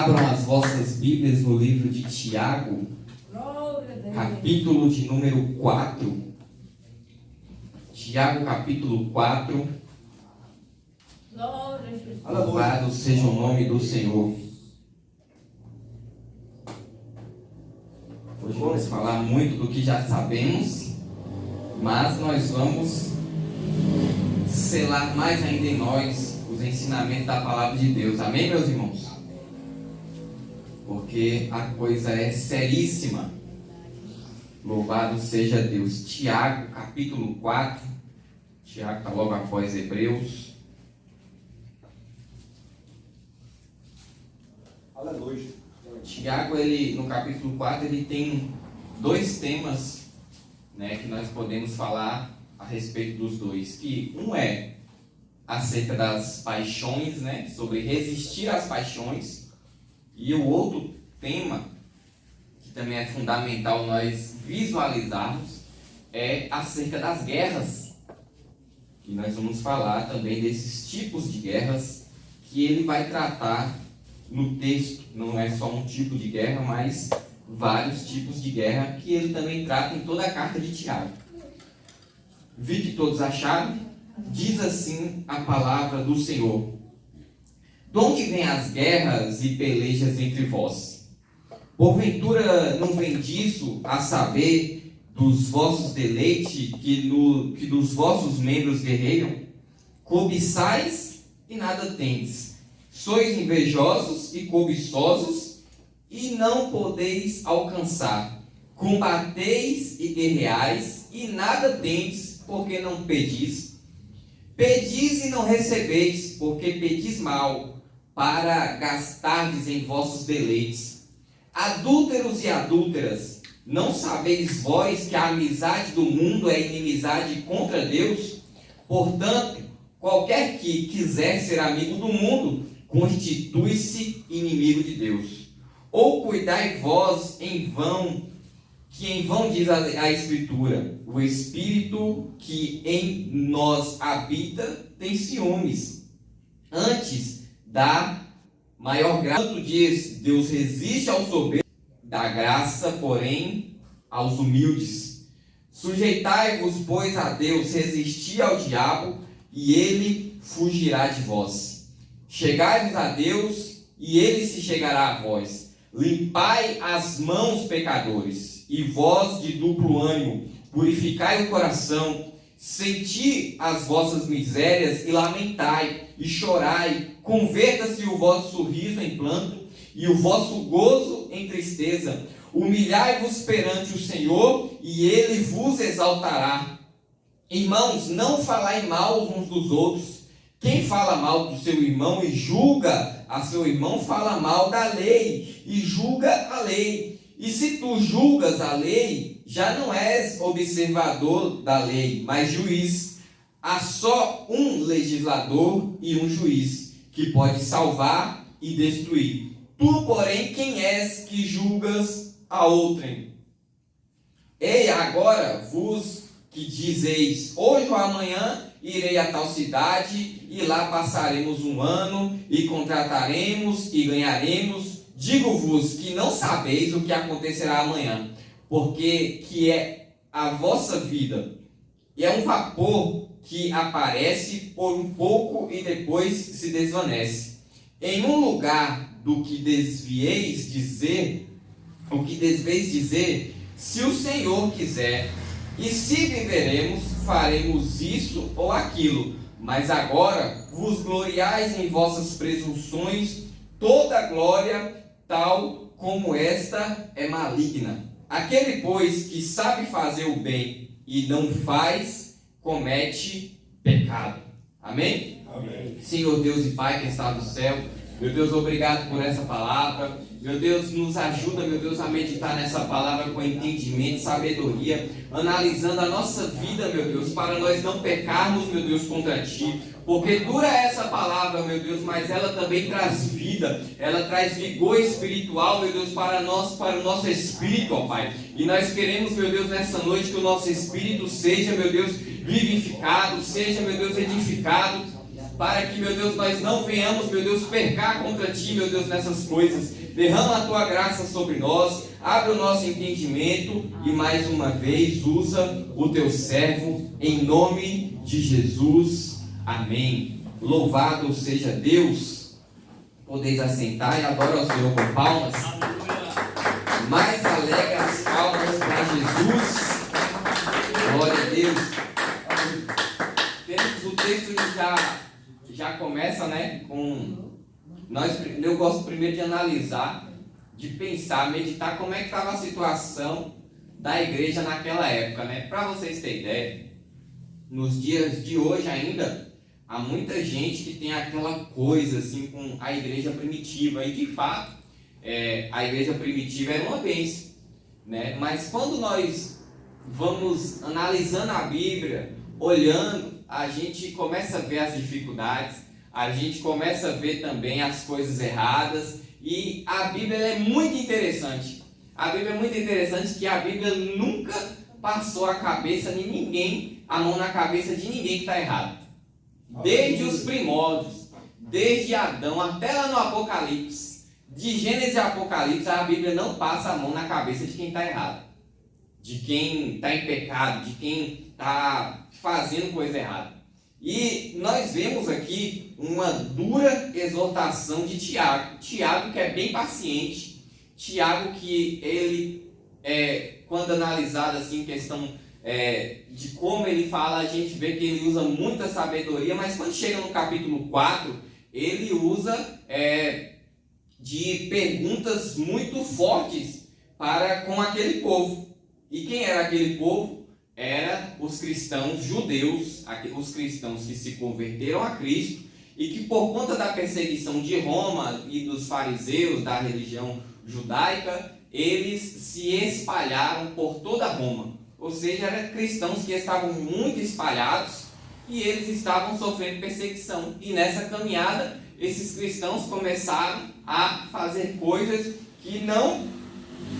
Abram as vossas Bíblias no livro de Tiago, capítulo de número 4. Tiago, capítulo 4. Louvado seja o nome do Senhor. Hoje vamos falar muito do que já sabemos, mas nós vamos selar mais ainda em nós os ensinamentos da palavra de Deus. Amém, meus irmãos? Porque a coisa é seríssima. Louvado seja Deus. Tiago, capítulo 4. Tiago está logo após Hebreus. Aleluia. Tiago, ele, no capítulo 4, ele tem dois temas, que nós podemos falar a respeito dos dois. Que um é acerca das paixões, sobre resistir às paixões. E o outro tema, que também é fundamental nós visualizarmos, é acerca das guerras. E nós vamos falar também desses tipos de guerras que ele vai tratar no texto. Não é só um tipo de guerra, mas vários tipos de guerra que ele também trata em toda a carta de Tiago. Vi que todos acharam? Diz assim a palavra do Senhor: de onde vêm as guerras e pelejas entre vós? Porventura não vem disso, a saber, dos vossos deleites que dos vossos membros guerreiam? Cobiçais e nada tendes. Sois invejosos e cobiçosos e não podeis alcançar. Combateis e guerreais e nada tendes, porque não pedis. Pedis e não recebeis, porque pedis mal, para gastardes em vossos deleites. Adúlteros e adúlteras, não sabeis vós que a amizade do mundo é inimizade contra Deus? Portanto, qualquer que quiser ser amigo do mundo, constitui-se inimigo de Deus. Ou cuidai vós em vão, que em vão diz a Escritura: o Espírito que em nós habita tem ciúmes. Antes da maior graça, diz: Deus resiste aos soberbos, dá graça, porém, aos humildes. Sujeitai-vos, pois, a Deus, resisti ao diabo, e ele fugirá de vós. Chegai-vos a Deus, e ele se chegará a vós. Limpai as mãos, pecadores, e vós de duplo ânimo, purificai o coração. Senti as vossas misérias e lamentai, e chorai. Converta-se o vosso riso em pranto, e o vosso gozo em tristeza. Humilhai-vos perante o Senhor, e ele vos exaltará. Irmãos, não falai mal uns dos outros. Quem fala mal do seu irmão e julga a seu irmão, fala mal da lei e julga a lei. E se tu julgas a lei, já não és observador da lei, mas juiz. Há só um legislador e um juiz, que pode salvar e destruir. Tu, porém, quem és que julgas a outrem? Ei, agora vos que dizeis: hoje ou amanhã irei a tal cidade, e lá passaremos um ano, e contrataremos, e ganharemos. Digo-vos que não sabeis o que acontecerá amanhã, porque que é a vossa vida, e é um vapor que aparece por um pouco e depois se desvanece. Em um lugar do que desvieis dizer, se o Senhor quiser, e se viveremos, faremos isso ou aquilo. Mas agora vos gloriais em vossas presunções. Toda glória, tal como esta, é maligna. Aquele, pois, que sabe fazer o bem e não faz, comete pecado. Amém? Amém. Senhor Deus e Pai que está no céu, meu Deus, obrigado por essa palavra. Meu Deus, nos ajuda, meu Deus, a meditar nessa palavra com entendimento, sabedoria, analisando a nossa vida, meu Deus, para nós não pecarmos, meu Deus, contra Ti. Porque dura essa palavra, meu Deus, mas ela também traz vida, ela traz vigor espiritual, meu Deus, para nós, para o nosso espírito, ó Pai. E nós queremos, meu Deus, nessa noite que o nosso espírito seja, meu Deus, vivificado, seja, meu Deus, edificado para que, meu Deus, nós não venhamos, meu Deus, pecar contra Ti, meu Deus, nessas coisas. Derrama a Tua graça sobre nós, abre o nosso entendimento e mais uma vez usa o Teu servo, em nome de Jesus. Amém. Louvado seja Deus. Podeis assentar e adora ao Senhor com palmas. Mais alegre as palmas para Jesus. Glória a Deus. Temos o texto já começa, né, com eu gosto primeiro de analisar, de pensar, meditar como é que estava a situação da igreja naquela época, né? Para vocês terem ideia, nos dias de hoje ainda há muita gente que tem aquela coisa assim com a igreja primitiva, e de fato a igreja primitiva era uma bênção, né? Mas quando nós vamos analisando a Bíblia, olhando, a gente começa a ver as dificuldades, a gente começa a ver também as coisas erradas, e a Bíblia é muito interessante. A Bíblia é muito interessante que a Bíblia nunca passou a cabeça de ninguém, a mão na cabeça de ninguém que está errado. Desde os primórdios, desde Adão até lá no Apocalipse, de Gênesis a Apocalipse, a Bíblia não passa a mão na cabeça de quem está errado, de quem está em pecado, de quem está fazendo coisa errada. E nós vemos aqui uma dura exortação de Tiago. Tiago que é bem paciente. Tiago que ele, quando analisado assim, em questão de como ele fala, a gente vê que ele usa muita sabedoria, mas quando chega no capítulo 4, ele usa de perguntas muito fortes com aquele povo. E quem era aquele povo? Era os cristãos judeus, os cristãos que se converteram a Cristo e que, por conta da perseguição de Roma e dos fariseus, da religião judaica, eles se espalharam por toda Roma. Ou seja, eram cristãos que estavam muito espalhados e eles estavam sofrendo perseguição. E nessa caminhada, esses cristãos começaram a fazer coisas que não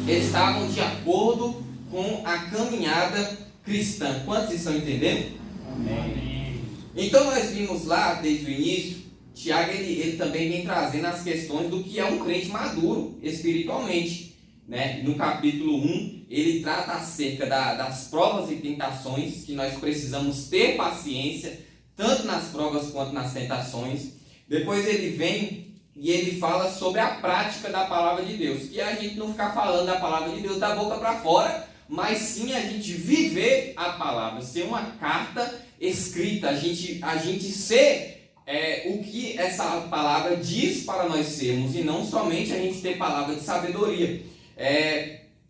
estavam de acordo com a caminhada cristã. Quantos estão entendendo? Amém. Então nós vimos lá desde o início, Tiago ele também vem trazendo as questões do que é um crente maduro espiritualmente, né? No capítulo 1 ele trata acerca das provas e tentações, que nós precisamos ter paciência tanto nas provas quanto nas tentações. Depois ele vem e ele fala sobre a prática da palavra de Deus, que a gente não ficar falando da palavra de Deus da boca para fora, mas sim a gente viver a palavra, ser uma carta escrita, a gente ser o que essa palavra diz para nós sermos, e não somente a gente ter palavra de sabedoria.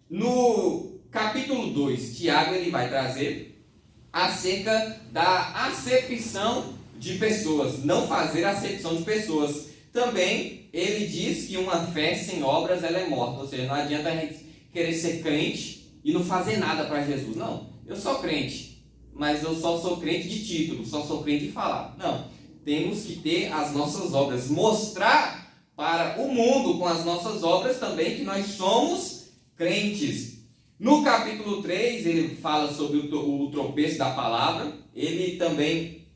No capítulo 2, Tiago ele vai trazer acerca da acepção de pessoas, não fazer acepção de pessoas. Também ele diz que uma fé sem obras ela é morta, ou seja, não adianta a gente querer ser crente e não fazer nada para Jesus. Não, eu sou crente, mas eu só sou crente de título, só sou crente de falar. Não, temos que ter as nossas obras, mostrar para o mundo com as nossas obras também que nós somos crentes. No capítulo 3 ele fala sobre o tropeço da palavra, ele também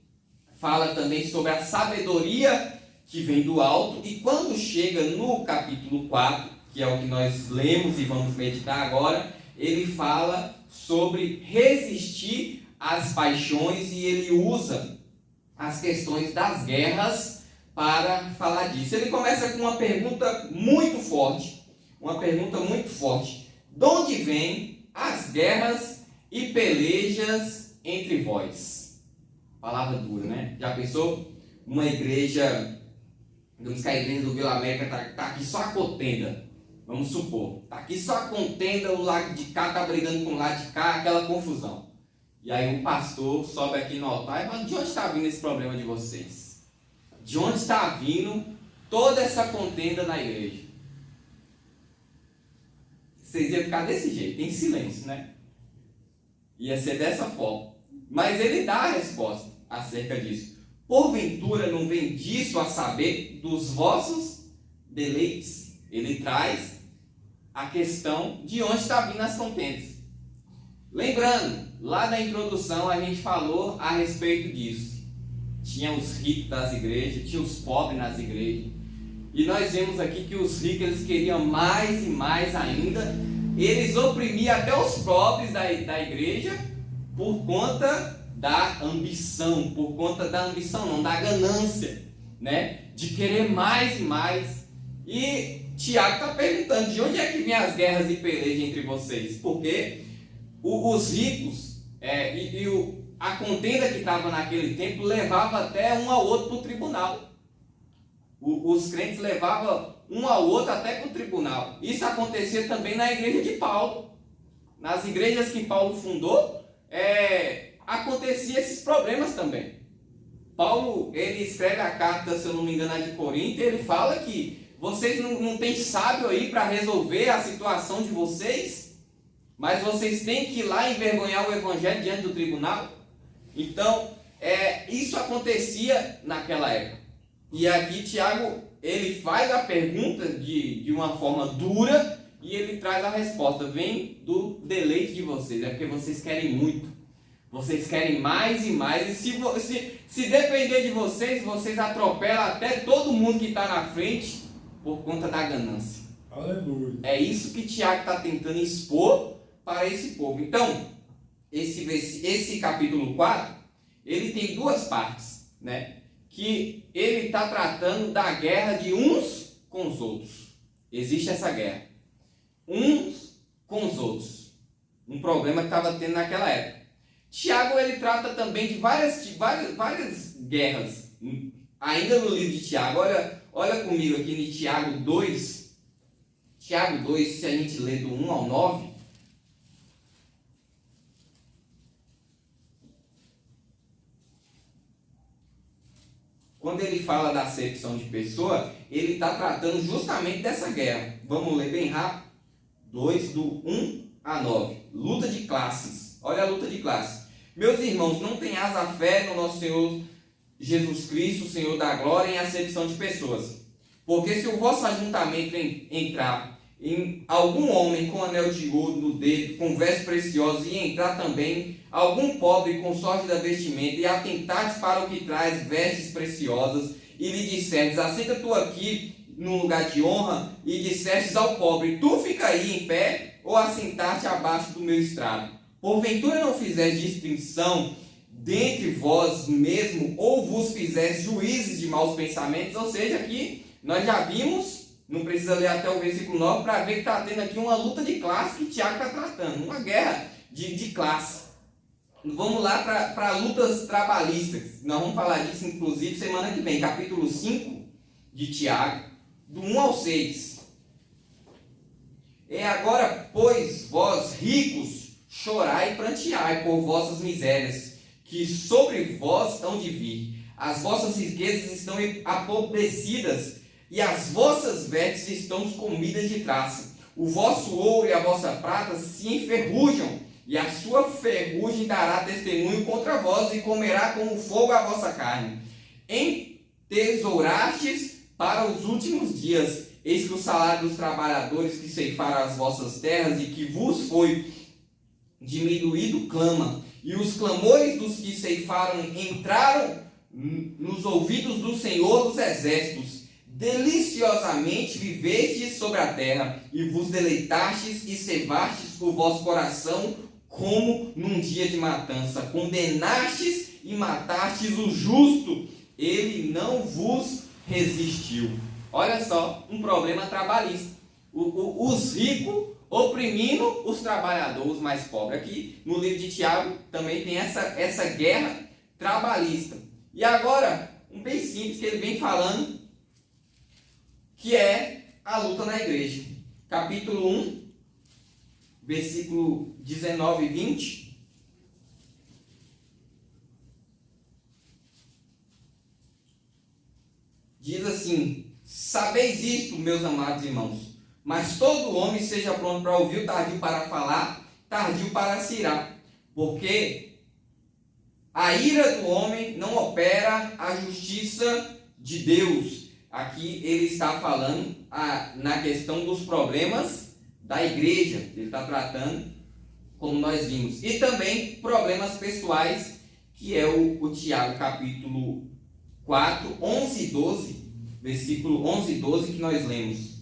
fala sobre a sabedoria que vem do alto, e quando chega no capítulo 4, que é o que nós lemos e vamos meditar agora, ele fala sobre resistir às paixões, e ele usa as questões das guerras para falar disso. Ele começa com uma pergunta muito forte, de onde vêm as guerras e pelejas entre vós? Palavra dura, né? Já pensou? Uma igreja, digamos que a igreja do Vila América está aqui só a contenda. Vamos supor, está aqui só a contenda, o lado de cá está brigando com o lado de cá, aquela confusão. E aí o pastor sobe aqui no altar e fala: de onde está vindo esse problema de vocês? De onde está vindo toda essa contenda na igreja? Vocês iam ficar desse jeito, em silêncio, né? Ia ser dessa forma. Mas ele dá a resposta acerca disso. Porventura não vem disso a saber dos vossos deleites? Ele traz a questão de onde está vindo as contendas. Lembrando, lá na introdução a gente falou a respeito disso. tinha os ricos das igrejas, tinha os pobres nas igrejas. E nós vemos aqui que os ricos eles queriam mais e mais ainda. Eles oprimiam até os pobres da igreja por conta da ambição, da ganância, né? De querer mais e mais. E Tiago está perguntando, de onde é que vêm as guerras e pelejas entre vocês? Porque os ricos a contenda que estava naquele tempo levava até um ao outro para o tribunal. Os crentes levavam um ao outro até para o tribunal. Isso acontecia também na igreja de Paulo. Nas igrejas que Paulo fundou, acontecia esses problemas também. Paulo, ele escreve a carta, se eu não me engano, a de Corinto, e ele fala que vocês não têm sábio aí para resolver a situação de vocês, mas vocês têm que ir lá envergonhar o evangelho diante do tribunal. Então, isso acontecia naquela época. E aqui Tiago, ele faz a pergunta de uma forma dura e ele traz a resposta. Vem do deleite de vocês, é porque vocês querem muito. Vocês querem mais e mais. E se depender de vocês, vocês atropelam até todo mundo que está na frente por conta da ganância. Aleluia. É isso que Tiago está tentando expor para esse povo. Então, esse capítulo 4, ele tem duas partes, né? Que ele está tratando da guerra de uns com os outros. Existe essa guerra. Uns com os outros. Um problema que estava tendo naquela época. Tiago, ele trata também de várias guerras. Ainda no livro de Tiago. Olha comigo aqui em Tiago 2. Tiago 2, se a gente lê do 1 ao 9. Quando ele fala da acepção de pessoa, ele está tratando justamente dessa guerra. Vamos ler bem rápido. 2, do 1 a 9. Luta de classes. Olha a luta de classes. Meus irmãos, não tenhais a fé no nosso Senhor Jesus Cristo, Senhor da glória, em acepção de pessoas. Porque se o vosso ajuntamento entrar em algum homem com anel de ouro no dedo, com vestes preciosas, e entrar também algum pobre com sorte da vestimenta, e atentardes para o que traz vestes preciosas, e lhe disserdes, assenta tu aqui num lugar de honra, e dissestes ao pobre, tu fica aí em pé, ou assentar-te abaixo do meu estrado. Porventura não fizeste distinção dentre vós mesmo, ou vos fizeste juízes de maus pensamentos? Ou seja, aqui nós já vimos, não precisa ler até o versículo 9 para ver que está tendo aqui uma luta de classe que Tiago está tratando, uma guerra de classe. Vamos lá para lutas trabalhistas. Nós vamos falar disso, inclusive, semana que vem, capítulo 5 de Tiago, do 1 ao 6. Agora, pois, vós ricos, chorai e pranteai por vossas misérias, que sobre vós hão de vir. As vossas riquezas estão apodrecidas, e as vossas vestes estão comidas de traça. O vosso ouro e a vossa prata se enferrujam, e a sua ferrugem dará testemunho contra vós, e comerá como fogo a vossa carne. Entesourastes para os últimos dias. Eis que o salário dos trabalhadores que ceifaram as vossas terras e que vos foi diminuído clama. E os clamores dos que ceifaram entraram nos ouvidos do Senhor dos Exércitos. Deliciosamente vivestes sobre a terra, e vos deleitastes e cevastes o vosso coração como num dia de matança. Condenastes e matastes o justo, ele não vos resistiu. Olha só, um problema trabalhista. Os ricos oprimindo os trabalhadores mais pobres. Aqui no livro de Tiago também tem essa guerra trabalhista. E agora, um bem simples que ele vem falando, que é a luta na igreja. Capítulo 1, versículo 19 e 20. Diz assim: sabeis isto, meus amados irmãos, mas todo homem seja pronto para ouvir, tardio para falar, tardio para se irar, porque a ira do homem não opera a justiça de Deus. Aqui ele está falando na questão dos problemas da igreja. Ele está tratando, como nós vimos. E também problemas pessoais, que é o Tiago capítulo 4, 11 e 12, versículo 11 e 12 que nós lemos.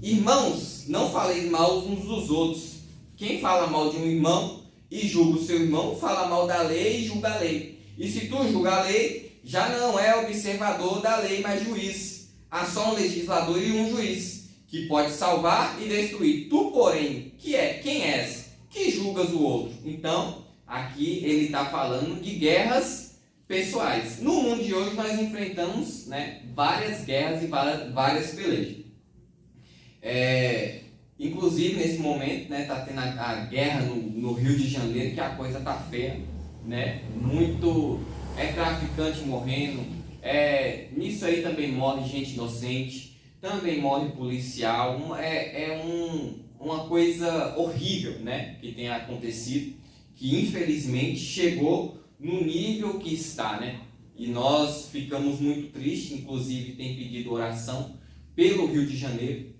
Irmãos, não faleis mal uns dos outros. Quem fala mal de um irmão e julga o seu irmão, fala mal da lei e julga a lei. E se tu julga a lei, já não é observador da lei, mas juiz. Há só um legislador e um juiz, que pode salvar e destruir. Tu, porém, quem és, que julgas o outro? Então, aqui ele está falando de guerras pessoais. No mundo de hoje nós enfrentamos, né, várias guerras e várias pelejas. Inclusive nesse momento, né, tá tendo a guerra no Rio de Janeiro, que a coisa tá feia, né? Muito traficante morrendo. Nisso aí também morre gente inocente, também morre policial. Uma coisa horrível, né, que tem acontecido, que infelizmente chegou no nível que está, né? E nós ficamos muito tristes, inclusive tem pedido oração pelo Rio de Janeiro,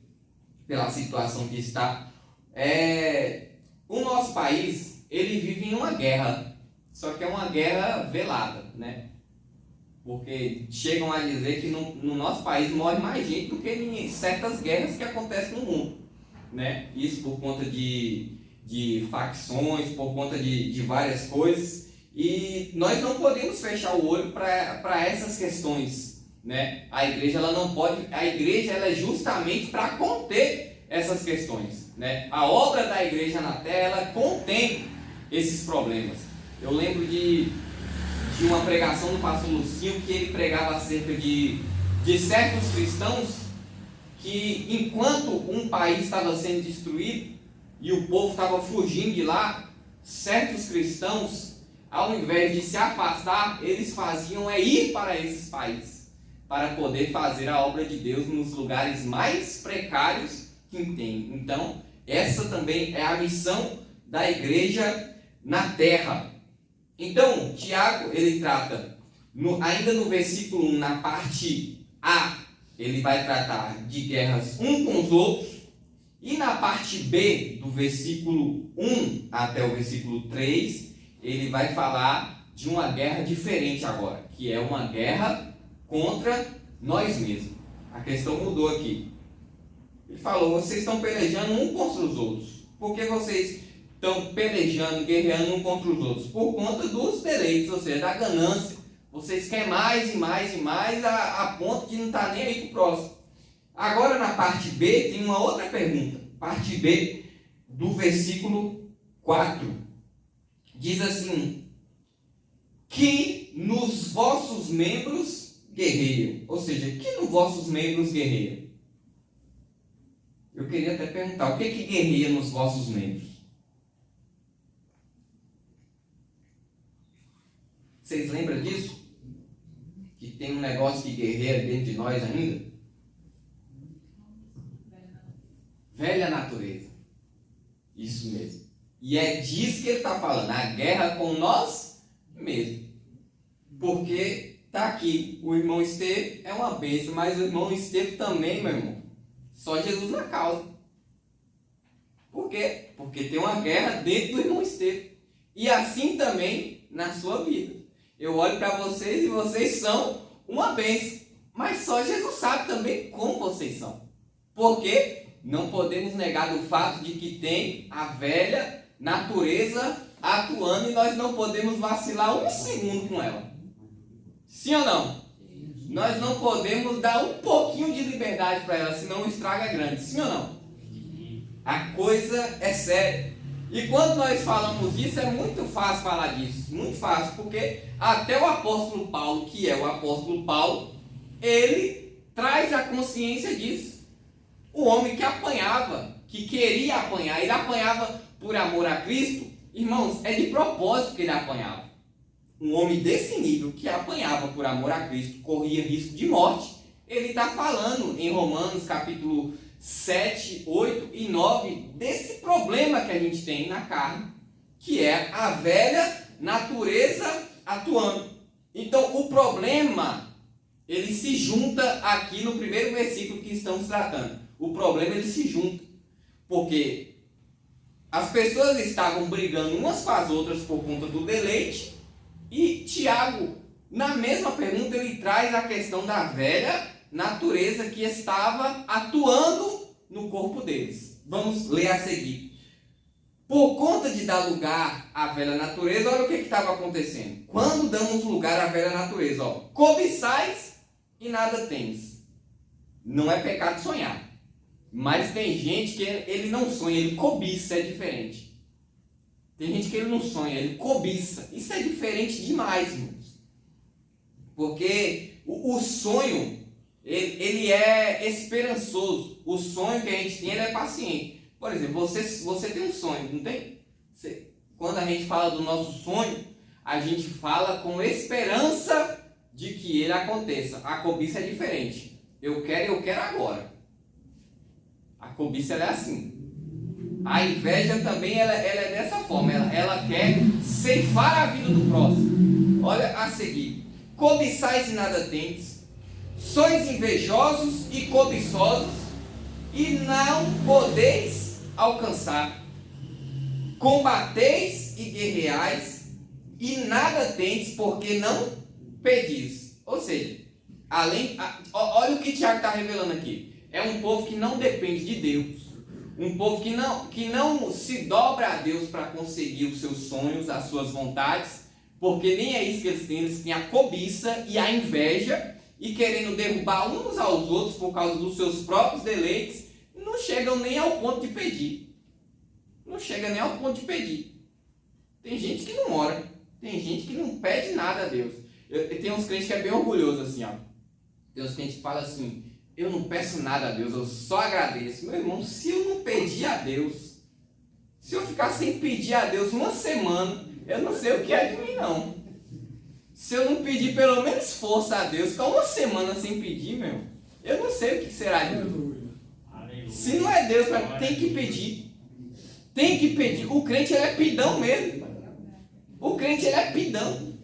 pela situação que está. O nosso país, ele vive em uma guerra, só que é uma guerra velada, né? Porque chegam a dizer que no nosso país morre mais gente do que em certas guerras que acontecem no mundo, né? Isso por conta de facções, por conta de várias coisas. E nós não podemos fechar o olho para essas questões, né? A igreja ela não pode, a igreja ela é justamente para conter essas questões, né? A obra da igreja na terra ela contém esses problemas. Eu lembro de uma pregação do pastor Lucinho, que ele pregava acerca de certos cristãos que, enquanto um país estava sendo destruído e o povo estava fugindo de lá, certos cristãos, ao invés de se afastar, eles faziam ir para esses países, para poder fazer a obra de Deus nos lugares mais precários que tem. Então, essa também é a missão da igreja na terra. Então, Tiago, ele trata, ainda no versículo 1, na parte A, ele vai tratar de guerras um com os outros, e na parte B, do versículo 1 até o versículo 3, ele vai falar de uma guerra diferente agora, que é uma guerra contra nós mesmos. A questão mudou aqui. Ele falou, vocês estão pelejando um contra os outros. Por que vocês estão pelejando, guerreando um contra os outros? Por conta dos deleites, ou seja, da ganância. Vocês querem mais e mais e mais a ponto de não estar nem aí com o próximo. Agora na parte B tem uma outra pergunta. Parte B do versículo 4. Diz assim, que nos vossos membros guerreiam. Ou seja, que nos vossos membros guerreiam. Eu queria até perguntar, o que guerreia nos vossos membros? Vocês lembram disso? Que tem um negócio que guerreia dentro de nós ainda? Velha natureza. Isso mesmo. E é disso que ele está falando, a guerra com nós mesmos. Porque está aqui, o irmão Estevão é uma bênção, mas o irmão Estevão também, meu irmão, só Jesus na causa. Por quê? Porque tem uma guerra dentro do irmão Estevão. E assim também na sua vida. Eu olho para vocês e vocês são uma bênção. Mas só Jesus sabe também como vocês são. Porque não podemos negar o fato de que tem a velha natureza atuando e nós não podemos vacilar um segundo com ela. Sim ou não? Nós não podemos dar um pouquinho de liberdade para ela, senão o estrago é grande. Sim ou não? A coisa é séria. E quando nós falamos disso, é muito fácil falar disso. Muito fácil, porque até o apóstolo Paulo, que é o apóstolo Paulo, ele traz a consciência disso. O homem que apanhava, que queria apanhar, ele apanhava por amor a Cristo. Irmãos, é de propósito que ele apanhava. Um homem desse nível, que apanhava por amor a Cristo, corria risco de morte, ele está falando em Romanos capítulo 7, 8 e 9, desse problema que a gente tem na carne, que é a velha natureza atuando. Então, o problema, ele se junta aqui no primeiro versículo que estamos tratando. O problema, ele se junta, porque as pessoas estavam brigando umas com as outras por conta do deleite, e Tiago Na mesma pergunta, ele traz a questão da velha natureza que estava atuando no corpo deles. Vamos ler a seguir. Por conta de dar lugar à velha natureza, olha o que estava acontecendo. Quando damos lugar à velha natureza, ó, cobiçais e nada tens. Não é pecado sonhar. Mas tem gente que ele não sonha, ele cobiça, é diferente. Tem gente que ele não sonha, ele cobiça. Isso é diferente demais, irmãos. Porque o sonho, ele é esperançoso. O sonho que a gente tem, ele é paciente. Por exemplo, você tem um sonho, não tem? Quando a gente fala do nosso sonho, a gente fala com esperança de que ele aconteça. A cobiça é diferente. Eu quero agora. A cobiça ela é assim. A inveja também ela é dessa forma. Ela quer ceifar a vida do próximo. Olha a seguir. Cobiçais e nada tendes. Sois invejosos e cobiçosos e não podeis alcançar. Combateis e guerreais e nada tendes porque não pedis. Ou seja, olha o que Tiago está revelando aqui. É um povo que não depende de Deus. Um povo que não se dobra a Deus para conseguir os seus sonhos, as suas vontades, porque nem é isso que eles têm a cobiça e a inveja, e querendo derrubar uns aos outros por causa dos seus próprios deleites, não chegam nem ao ponto de pedir. Não chega nem ao ponto de pedir. Tem gente que não ora, tem gente que não pede nada a Deus. Tem uns crentes que é bem orgulhoso assim, ó. Tem uns crentes que falam assim: eu não peço nada a Deus, eu só agradeço. Meu irmão, se eu não pedir a Deus, se eu ficar sem pedir a Deus uma semana, eu não sei o que é de mim não. Se eu não pedir pelo menos força a Deus, ficar uma semana sem pedir, meu, eu não sei o que será de mim. Se não é Deus, tem que pedir. Tem que pedir. O crente ele é pidão mesmo. O crente ele é pidão.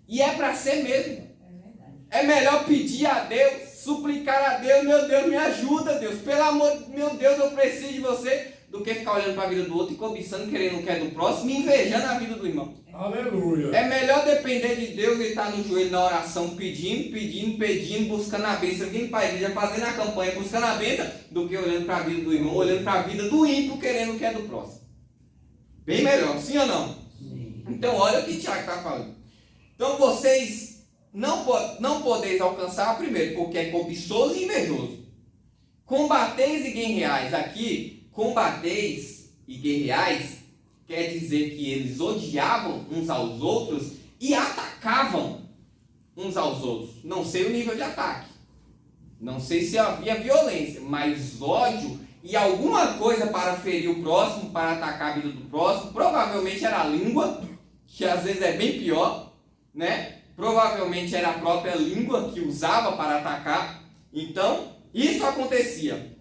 E é para ser mesmo. É melhor pedir a Deus, suplicar a Deus: meu Deus, me ajuda, Deus. Pelo amor, meu Deus, eu preciso de você. Do que ficar olhando para a vida do outro e cobiçando, querendo o que é do próximo e invejando a vida do irmão. Aleluia. É melhor depender de Deus e estar no joelho na oração, pedindo, buscando a bênção, vindo para a igreja, fazendo a campanha, buscando a bênção, do que olhando para a vida do irmão, olhando para a vida do ímpio, querendo o que é do próximo. Bem melhor, sim ou não? Sim. Então olha o que Tiago está falando. Então vocês não podeis alcançar, primeiro, porque é cobiçoso e invejoso. Combateis e guerreais. Aqui, combateis e guerreais quer dizer que eles odiavam uns aos outros e atacavam uns aos outros. Não sei o nível de ataque, não sei se havia violência, mas ódio e alguma coisa para ferir o próximo, para atacar a vida do próximo. Provavelmente era a língua, que às vezes é bem pior, né? Provavelmente era a própria língua que usava para atacar. Então, isso acontecia.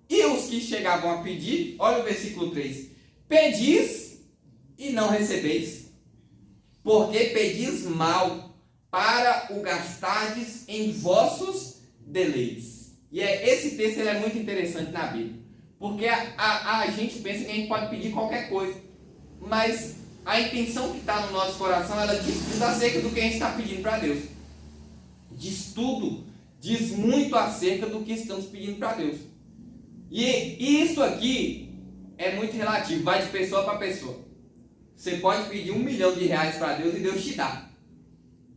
E os que chegavam a pedir, olha o versículo 3: pedis e não recebeis, porque pedis mal, para o gastardes em vossos deleites. E esse texto ele é muito interessante na Bíblia, porque a gente pensa que a gente pode pedir qualquer coisa, mas a intenção que está no nosso coração, ela diz tudo acerca do que a gente está pedindo para Deus. Diz tudo, diz muito acerca do que estamos pedindo para Deus. E isso aqui é muito relativo, vai de pessoa para pessoa. Você pode pedir R$1 milhão para Deus e Deus te dá.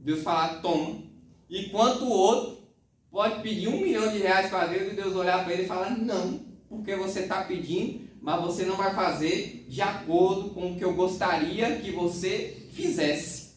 Deus fala, toma. Enquanto o outro pode pedir R$1 milhão para Deus e Deus olhar para ele e falar, não, porque você está pedindo, mas você não vai fazer de acordo com o que eu gostaria que você fizesse.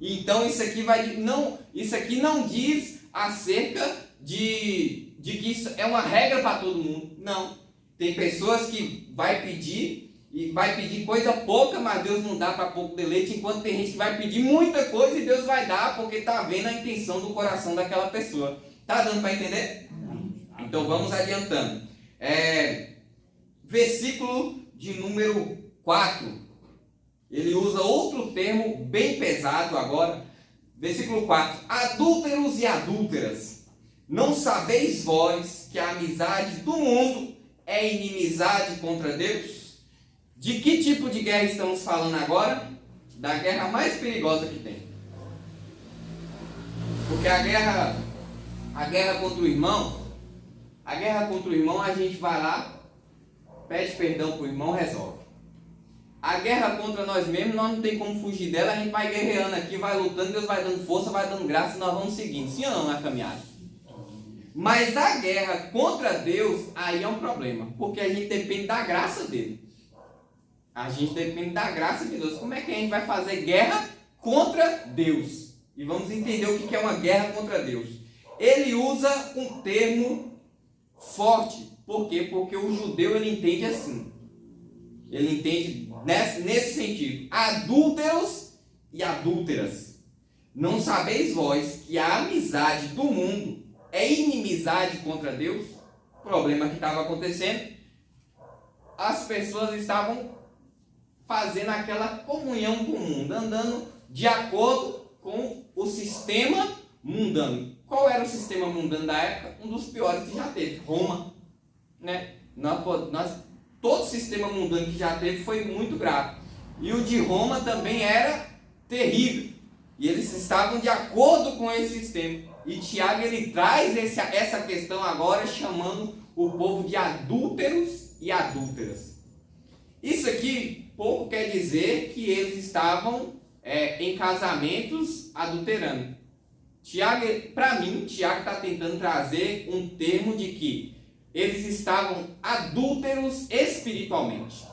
Então isso aqui não diz acerca de que isso é uma regra para todo mundo. Não. Tem pessoas que vai pedir coisa pouca, mas Deus não dá para pouco deleite, enquanto tem gente que vai pedir muita coisa e Deus vai dar porque está vendo a intenção do coração daquela pessoa. Tá dando para entender? Então vamos adiantando. Versículo de número 4. Ele usa outro termo bem pesado agora. Versículo 4. Adúlteros e adúlteras, não sabeis vós que a amizade do mundo é inimizade contra Deus? De que tipo de guerra estamos falando agora? Da guerra mais perigosa que tem. Porque a guerra contra o irmão, a gente vai lá, pede perdão pro irmão, resolve. A guerra contra nós mesmos, nós não tem como fugir dela, a gente vai guerreando aqui, vai lutando, Deus vai dando força, vai dando graça e nós vamos seguindo. Sim ou não na caminhada? Mas a guerra contra Deus, aí é um problema, porque a gente depende da graça dele. A gente depende da graça de Deus. Como é que a gente vai fazer guerra contra Deus? E vamos entender o que é uma guerra contra Deus. Ele usa um termo forte. Por quê? Porque o judeu ele entende assim. Ele entende nesse sentido. Adúlteros e adúlteras. Não sabeis vós que a amizade do mundo é inimizade contra Deus? O problema que estava acontecendo, as pessoas estavam fazendo aquela comunhão com o mundo, andando de acordo com o sistema mundano. Qual era o sistema mundano da época? Um dos piores que já teve, Roma. Né? Todo sistema mundano que já teve foi muito grave. E o de Roma também era terrível. E eles estavam de acordo com esse sistema. E Tiago ele traz essa questão agora chamando o povo de adúlteros e adúlteras. Isso aqui pouco quer dizer que eles estavam em casamentos adulterando. Para mim, Tiago está tentando trazer um termo de que eles estavam adúlteros espiritualmente.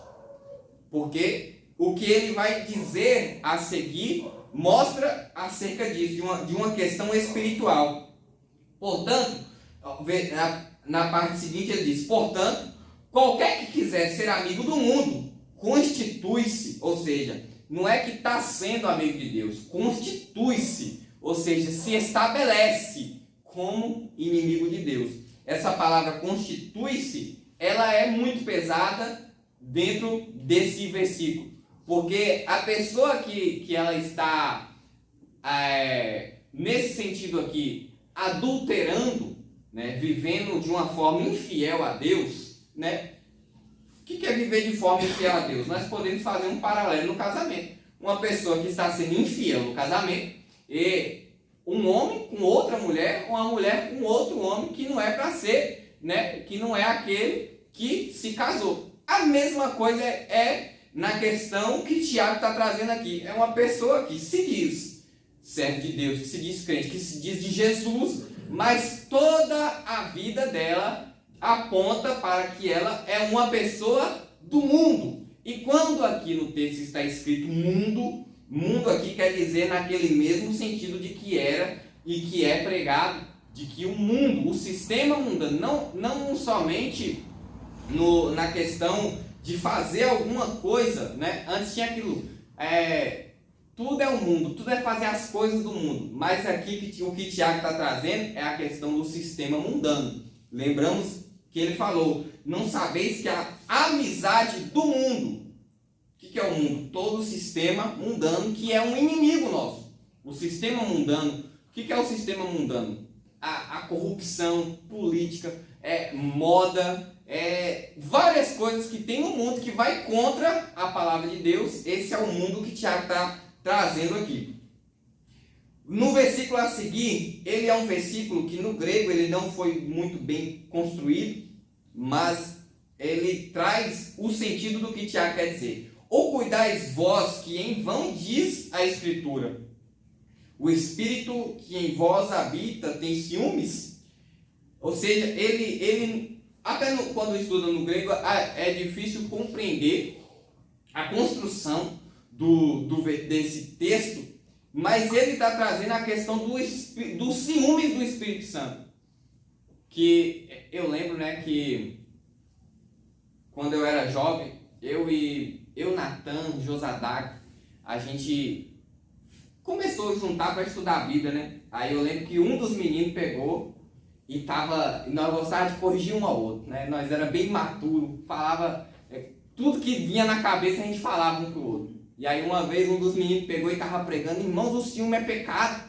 Porque o que ele vai dizer a seguir mostra acerca disso, de uma questão espiritual. Portanto, na parte seguinte ele diz: portanto, qualquer que quiser ser amigo do mundo, constitui-se, ou seja, não é que está sendo amigo de Deus, constitui-se, ou seja, se estabelece como inimigo de Deus. Essa palavra constitui-se, ela é muito pesada dentro desse versículo. Porque a pessoa que ela está, nesse sentido aqui, adulterando, né, vivendo de uma forma infiel a Deus, né? O que é viver de forma infiel a Deus? Nós podemos fazer um paralelo no casamento. Uma pessoa que está sendo infiel no casamento, e um homem com outra mulher, ou uma mulher com outro homem que não é para ser, né, que não é aquele que se casou. A mesma coisa é na questão que Tiago está trazendo aqui. É uma pessoa que se diz servo de Deus, que se diz crente, que se diz de Jesus, mas toda a vida dela aponta para que ela é uma pessoa do mundo. E quando aqui no texto está escrito mundo, mundo aqui quer dizer naquele mesmo sentido de que era e que é pregado, de que o mundo, o sistema mundano, não somente na questão de fazer alguma coisa, né? Antes tinha aquilo, tudo é o mundo, tudo é fazer as coisas do mundo, mas aqui o que Tiago está trazendo é a questão do sistema mundano. Lembramos que ele falou: não sabeis que a amizade do mundo, o que é o mundo? Todo o sistema mundano que é um inimigo nosso. O sistema mundano, o que é o sistema mundano? A corrupção política, moda, várias coisas que tem no mundo que vai contra a palavra de Deus. Esse é o mundo que Tiago está trazendo aqui. No versículo a seguir, ele é um versículo que no grego ele não foi muito bem construído, mas ele traz o sentido do que Tiago quer dizer. Ou cuidais vós que em vão diz a Escritura, o Espírito que em vós habita tem ciúmes? Ou seja, ele até quando estuda no grego é difícil compreender a construção desse texto, mas ele está trazendo a questão dos ciúmes do Espírito Santo. Que eu lembro, né, que quando eu era jovem, eu Natan, Josadac, a gente começou a juntar para estudar a Bíblia, né? Aí eu lembro que um dos meninos pegou e nós gostávamos de corrigir um ao outro, né? Nós era bem maturo, falava tudo que vinha na cabeça a gente falava um pro outro. E aí uma vez um dos meninos pegou e estava pregando: irmãos, o ciúme é pecado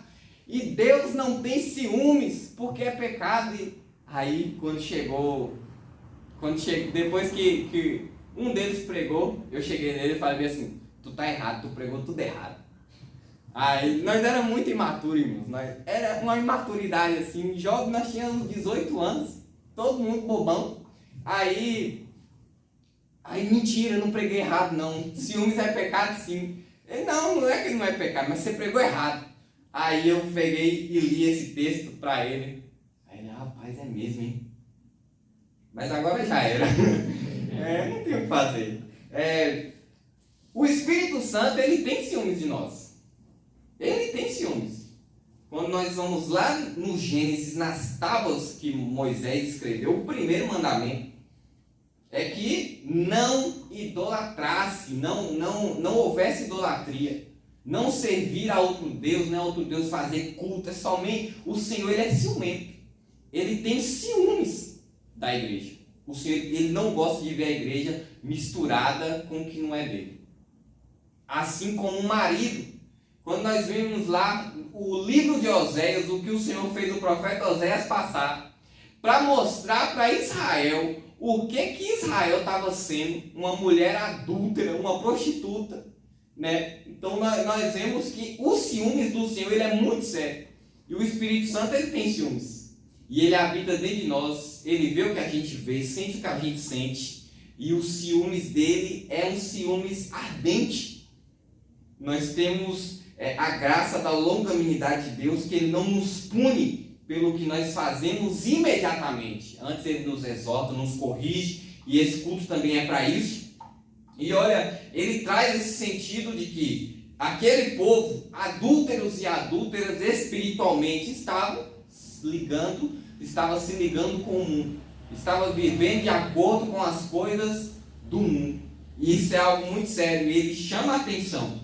e Deus não tem ciúmes porque é pecado. E aí depois que um deles pregou, eu cheguei nele e falei assim: tu tá errado, tu pregou tudo errado. Aí nós éramos muito imaturos, irmãos. Era uma imaturidade assim, jovem, nós tínhamos 18 anos, todo mundo bobão. Aí mentira, eu não preguei errado não. Ciúmes é pecado sim. Ele, não é que não é pecado, mas você pregou errado. Aí eu peguei e li esse texto para ele. Aí ele, rapaz, é mesmo, hein? Mas agora já era. Não tem o que fazer. O Espírito Santo, ele tem ciúmes de nós. Ele tem ciúmes. Quando nós vamos lá no Gênesis, nas tábuas que Moisés escreveu, o primeiro mandamento é que não idolatrasse, não houvesse idolatria, não servir a outro Deus, não é outro Deus fazer culto, é somente o Senhor. Ele é ciumento, ele tem ciúmes da igreja. O Senhor, ele não gosta de ver a igreja misturada com o que não é dele. Assim como o marido, quando nós vimos lá o livro de Oséias, o que o Senhor fez o profeta Oséias passar, para mostrar para Israel o que Israel estava sendo, uma mulher adúltera, uma prostituta, né? Então nós vemos que os ciúmes do Senhor, ele é muito sério. E o Espírito Santo, ele tem ciúmes. E ele habita dentro de nós, ele vê o que a gente vê, sente o que a gente sente. E os ciúmes dele é um ciúmes ardente. Nós temos a graça da longanimidade de Deus, que ele não nos pune pelo que nós fazemos imediatamente. Antes ele nos exorta, nos corrige, e esse culto também é para isso. E olha, ele traz esse sentido de que aquele povo, adúlteros e adúlteras espiritualmente, estava se ligando com o mundo, estava vivendo de acordo com as coisas do mundo. E isso é algo muito sério, e ele chama a atenção.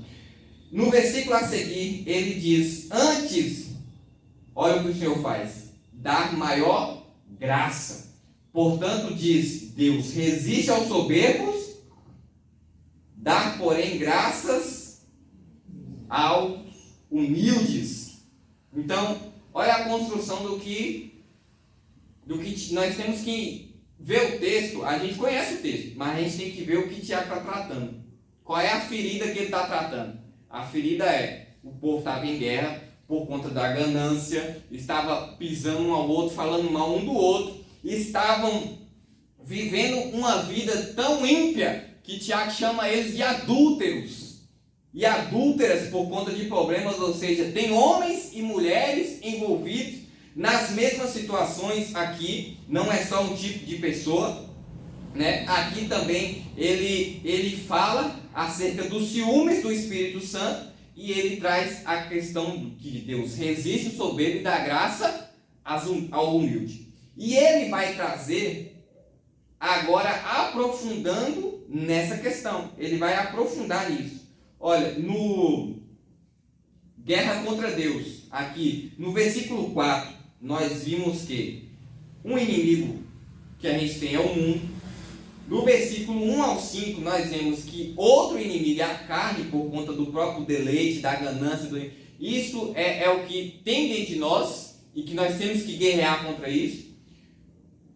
No versículo a seguir, ele diz: antes, olha o que o Senhor faz, dar maior graça. Portanto, diz Deus, resiste aos soberbos, dar, porém, graças aos humildes. Então, olha a construção do que nós temos que ver o texto. A gente conhece o texto, mas a gente tem que ver o que Tiago está tratando. Qual é a ferida que ele está tratando? A ferida é: o povo estava em guerra por conta da ganância, estava pisando um ao outro, falando mal um do outro, estavam vivendo uma vida tão ímpia que Tiago chama eles de adúlteros e adúlteras por conta de problemas. Ou seja, tem homens e mulheres envolvidos nas mesmas situações. Aqui não é só um tipo de pessoa, né? Aqui também ele fala acerca dos ciúmes do Espírito Santo, e ele traz a questão que Deus resiste o soberbo e dá graça ao humilde. E ele vai trazer agora, aprofundando nessa questão, ele vai aprofundar nisso. Olha, no guerra contra Deus, aqui no versículo 4, nós vimos que um inimigo que a gente tem é o mundo. No versículo 1 ao 5, nós vemos que outro inimigo é a carne, por conta do próprio deleite, da ganância. Isso é o que tem dentro de nós e que nós temos que guerrear contra isso.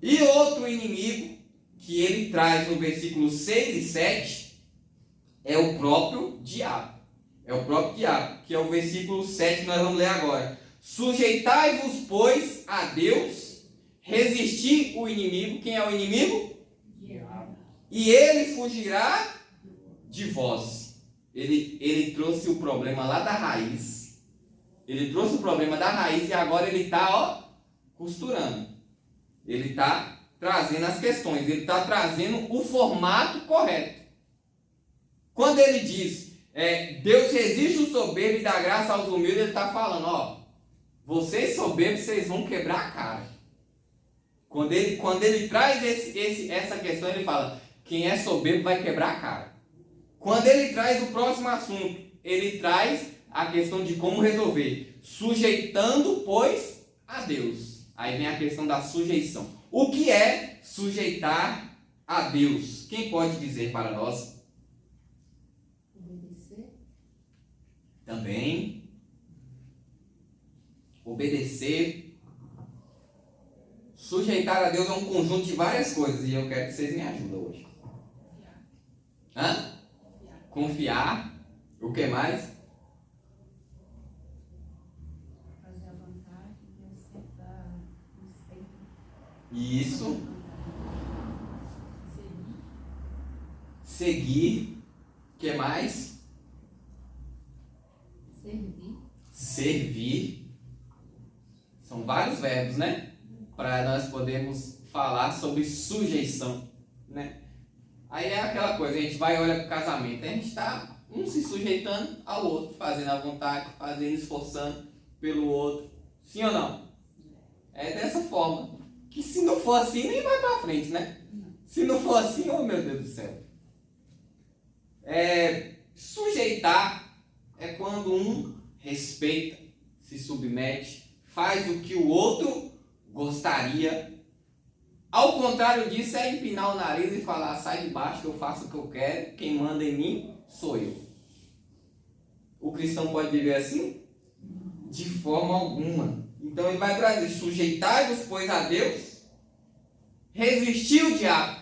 E outro inimigo que ele traz no versículo 6 e 7 é o próprio diabo. É o próprio diabo, que é o versículo 7 que nós vamos ler agora. Sujeitai-vos, pois, a Deus, resistir o inimigo. Quem é o inimigo? E ele fugirá de vós. Ele trouxe o problema lá da raiz. Ele trouxe o problema da raiz e agora ele está costurando. Ele está trazendo as questões. Ele está trazendo o formato correto. Quando ele diz, Deus resiste o soberbo e dá graça aos humildes, ele está falando, vocês soberbos, vocês vão quebrar a cara. Quando ele traz essa questão, ele fala: quem é soberbo vai quebrar a cara. Quando ele traz o próximo assunto, ele traz a questão de como resolver. Sujeitando, pois, a Deus. Aí vem a questão da sujeição. O que é sujeitar a Deus? Quem pode dizer para nós? Obedecer. Também. Obedecer. Sujeitar a Deus é um conjunto de várias coisas, e eu quero que vocês me ajudem hoje. Confiar. O que mais? Isso. Seguir. O que mais? Servir. São vários verbos, né? Para nós podermos falar sobre sujeição, né? Aí é aquela coisa, a gente vai e olha para o casamento, a gente está um se sujeitando ao outro, fazendo a vontade, fazendo, esforçando pelo outro. Sim ou não? É dessa forma. Que se não for assim, nem vai para frente, né? Se não for assim, oh meu Deus do céu. Sujeitar é quando um respeita, se submete, faz o que o outro gostaria. Ao contrário disso, é empinar o nariz e falar: sai de baixo que eu faço o que eu quero, quem manda em mim sou eu. O cristão pode viver assim? De forma alguma. Então ele vai trazer: sujeitai-vos, pois, a Deus, resistir o diabo.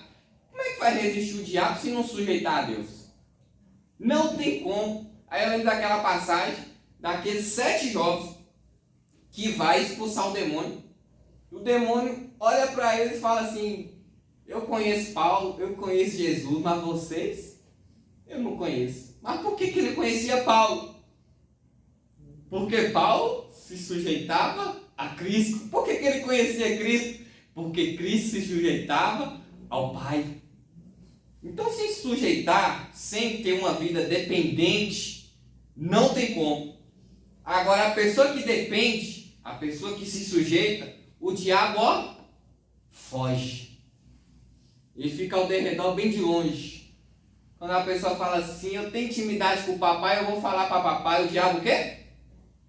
Como é que vai resistir o diabo se não sujeitar a Deus? Não tem como. Aí eu lembro daquela passagem daqueles 7 jovens que vai expulsar o demônio. O demônio olha para eles e fala assim: eu conheço Paulo, eu conheço Jesus, mas vocês, eu não conheço. Mas por que ele conhecia Paulo? Porque Paulo se sujeitava a Cristo. Por que ele conhecia Cristo? Porque Cristo se sujeitava ao Pai. Então, se sujeitar sem ter uma vida dependente, não tem como. Agora, a pessoa que depende, a pessoa que se sujeita, o diabo, ó, foge. Ele fica ao derredor bem de longe. Quando a pessoa fala assim: eu tenho intimidade com o papai, eu vou falar para papai, o diabo o quê?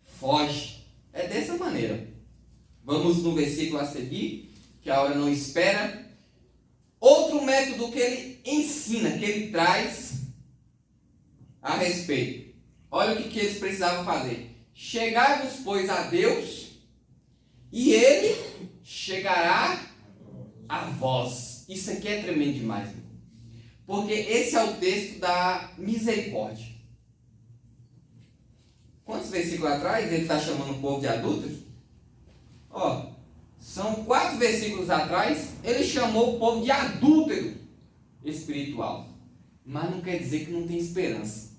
Foge. É dessa maneira. Vamos no versículo a seguir, que a hora não espera. Outro método que ele ensina, que ele traz a respeito. Olha o que eles precisavam fazer. Chegai-vos, pois, a Deus, e Ele chegará a vós. Isso aqui é tremendo demais. Porque esse é o texto da misericórdia. Quantos versículos atrás ele está chamando o povo de adúlteros? Ó, são 4 versículos atrás, ele chamou o povo de adúltero espiritual. Mas não quer dizer que não tem esperança.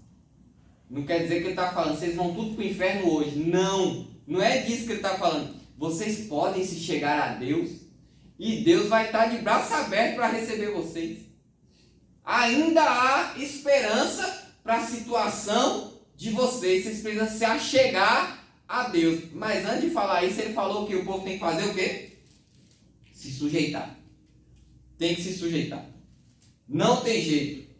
Não quer dizer que ele está falando: vocês vão tudo para o inferno hoje. Não, não é disso que ele está falando. Vocês podem se chegar a Deus e Deus vai estar de braço aberto para receber vocês. Ainda há esperança para a situação de vocês. Vocês precisam se achegar a Deus. Mas antes de falar isso, ele falou que o povo tem que fazer o quê? Se sujeitar. Tem que se sujeitar. Não tem jeito.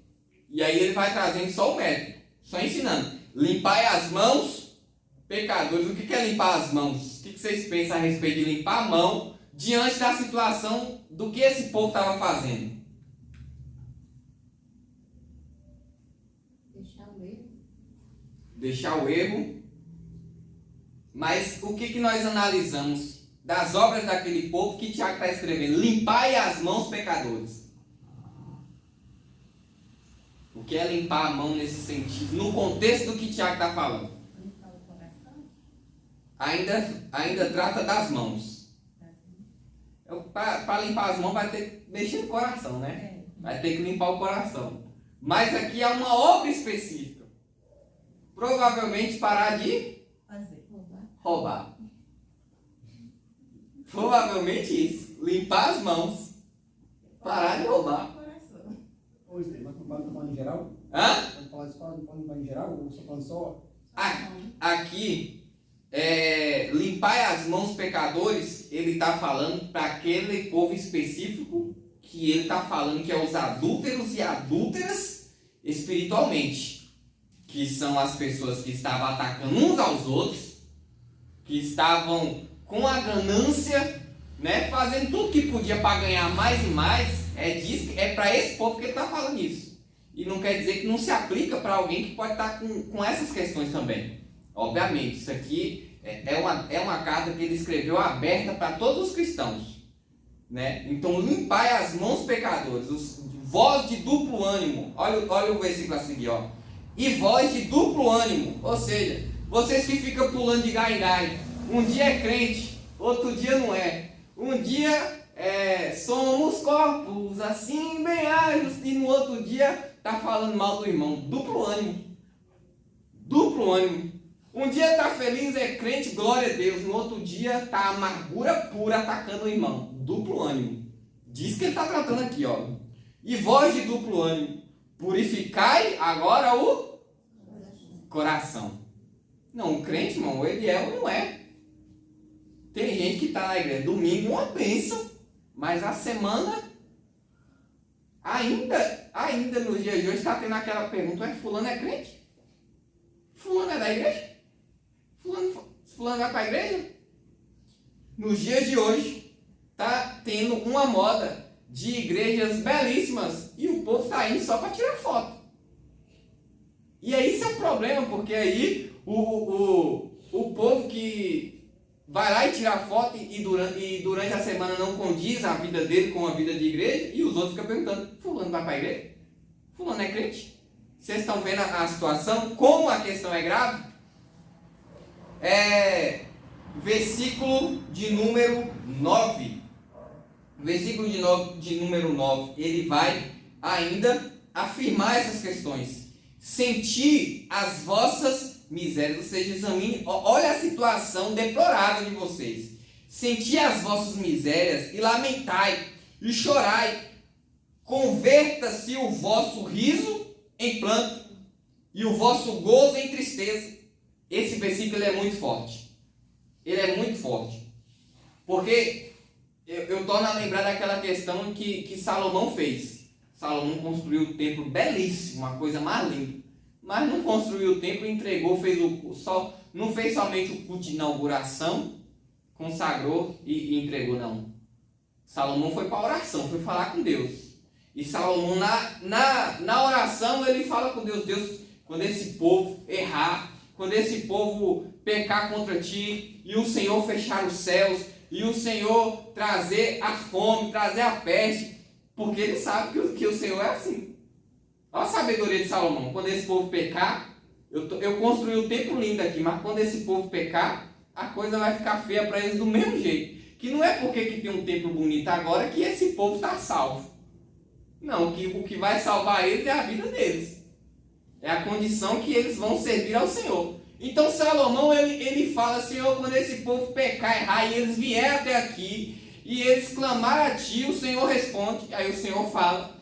E aí ele vai trazendo só o método, só ensinando. Limpai as mãos, pecadores. O que é limpar as mãos? O que vocês pensam a respeito de limpar a mão diante da situação do que esse povo estava fazendo? Deixar o erro. Mas o que nós analisamos das obras daquele povo que Tiago está escrevendo? Limpai as mãos, pecadores. O que é limpar a mão nesse sentido? No contexto do que Tiago está falando. Limpar o coração? Ainda trata das mãos. Para limpar as mãos vai ter que mexer no coração, né? Vai ter que limpar o coração. Mas aqui há uma obra específica. Provavelmente parar de roubar. Provavelmente isso. Limpar as mãos. Parar de roubar. Hoje, mas tu falando em geral? Hã? Quando fala isso, falando em geral ou só falando só? Aqui, limpar as mãos, pecadores, ele está falando para aquele povo específico que ele está falando, que é os adúlteros e adúlteras espiritualmente, que são as pessoas que estavam atacando uns aos outros, que estavam com a ganância, né, fazendo tudo que podia para ganhar mais e mais. É para esse povo que ele está falando isso. E não quer dizer que não se aplica para alguém que pode estar com essas questões também. Obviamente, isso aqui é uma carta que ele escreveu aberta para todos os cristãos, né? Então, limpai as mãos, pecadores, vós de duplo ânimo. Olha o versículo a seguir, ó. E vós de duplo ânimo, ou seja, vocês que ficam pulando de galho em galho. Um dia é crente, outro dia não é. Um dia somos corpos assim bem ágeis, e no outro dia tá falando mal do irmão. Duplo ânimo. Duplo ânimo. Um dia tá feliz, é crente, glória a Deus. No outro dia tá amargura pura atacando o irmão. Duplo ânimo. Diz que ele tá tratando aqui, ó. E voz de duplo ânimo. Purificai agora o coração. Não, o crente, irmão, ele é ou não é. Tem gente que tá na igreja domingo, uma bênção. Mas a semana, ainda nos dias de hoje, está tendo aquela pergunta: fulano é crente? Fulano é da igreja? Fulano vai para a igreja? Nos dias de hoje, está tendo uma moda de igrejas belíssimas e o povo está indo só para tirar foto. E aí isso é um problema, porque aí o povo que vai lá e tira foto e durante a semana não condiz a vida dele com a vida de igreja, e os outros ficam perguntando: fulano vai para a igreja? Fulano é crente? Vocês estão vendo a situação? Como a questão é grave? Versículo de número 9. Versículo de número 9. Ele vai ainda afirmar essas questões. Sentir as vossas misérias, ou seja, examine, olha a situação deplorável de vocês. Sentir as vossas misérias e lamentai e chorai. Converta-se o vosso riso em pranto e o vosso gozo em tristeza. Esse versículo é muito forte. Ele é muito forte. Porque eu torno a lembrar daquela questão que Salomão fez. Salomão construiu o templo belíssimo, uma coisa mais linda. Mas não construiu o templo, entregou, não fez somente o culto de inauguração, consagrou e entregou, não. Salomão foi para a oração, foi falar com Deus. E Salomão, na oração, ele fala com Deus: Deus, quando esse povo errar, quando esse povo pecar contra ti, e o Senhor fechar os céus, e o Senhor trazer a fome, trazer a peste, porque ele sabe que o Senhor é assim. Olha a sabedoria de Salomão. Quando esse povo pecar, eu construí um templo lindo aqui, mas quando esse povo pecar, a coisa vai ficar feia para eles do mesmo jeito. Que não é porque que tem um templo bonito agora que esse povo está salvo. Não, o que vai salvar eles é a vida deles. É a condição que eles vão servir ao Senhor. Então Salomão, ele fala: Senhor, quando esse povo pecar, errar, e eles vierem até aqui, e eles clamarem a ti, o Senhor responde. Aí o Senhor fala: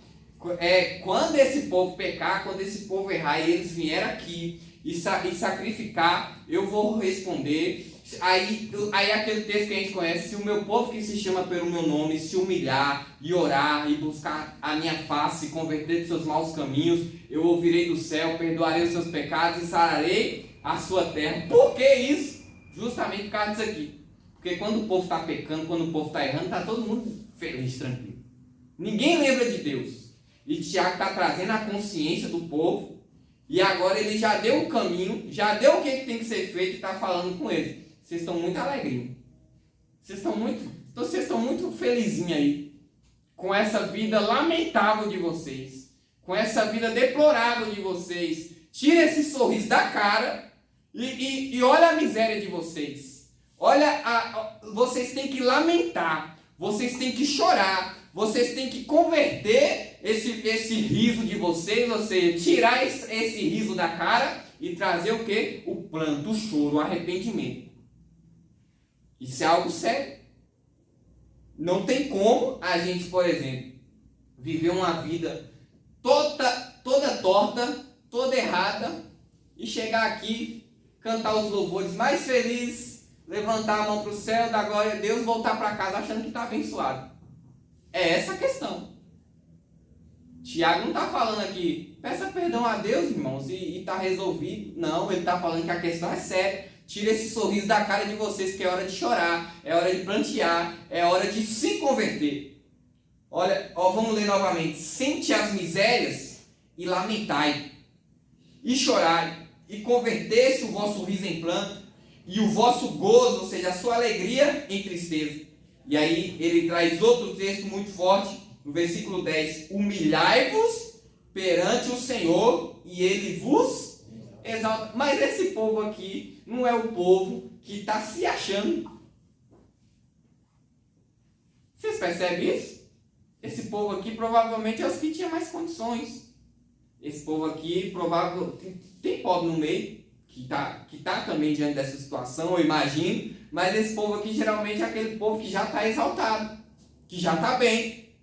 quando esse povo pecar, quando esse povo errar, e eles vierem aqui e sacrificar, eu vou responder. Aí aquele texto que a gente conhece: se o meu povo que se chama pelo meu nome se humilhar e orar e buscar a minha face, se converter de seus maus caminhos, eu ouvirei do céu, perdoarei os seus pecados e sararei a sua terra. Por que isso? Justamente por causa disso aqui. Porque quando o povo está pecando, quando o povo está errando, está todo mundo feliz, tranquilo. Ninguém lembra de Deus. E Tiago está trazendo a consciência do povo, e agora ele já deu o caminho, já deu o que tem que ser feito e está falando com eles. Vocês estão muito alegrinhos. Vocês estão muito felizinhos aí. Com essa vida lamentável de vocês. Com essa vida deplorável de vocês. Tira esse sorriso da cara e olha a miséria de vocês. Vocês têm que lamentar. Vocês têm que chorar. Vocês têm que converter esse riso de vocês. Ou seja, tirar esse riso da cara e trazer o quê? O pranto, o choro, o arrependimento. Isso é algo sério. Não tem como a gente, por exemplo, viver uma vida toda torta, toda errada, e chegar aqui, cantar os louvores mais felizes, levantar a mão para o céu, dar glória a Deus, voltar para casa achando que está abençoado. É essa a questão. Tiago não está falando aqui: peça perdão a Deus, irmãos, e está resolvido. Não, ele está falando que a questão é séria. Tira esse sorriso da cara de vocês, que é hora de chorar, é hora de plantear, é hora de se converter. Olha, vamos ler novamente. Sente as misérias e lamentai, e chorai, e convertesse o vosso riso em pranto, e o vosso gozo, ou seja, a sua alegria, em tristeza. E aí ele traz outro texto muito forte, no versículo 10. Humilhai-vos perante o Senhor, e Ele vos exalta. Mas esse povo aqui não é o povo que está se achando. Vocês percebem isso? Esse povo aqui provavelmente é os que tinham mais condições. Esse povo aqui provavelmente tem pobre no meio, que tá também diante dessa situação, eu imagino, mas esse povo aqui geralmente é aquele povo que já está exaltado, que já está bem.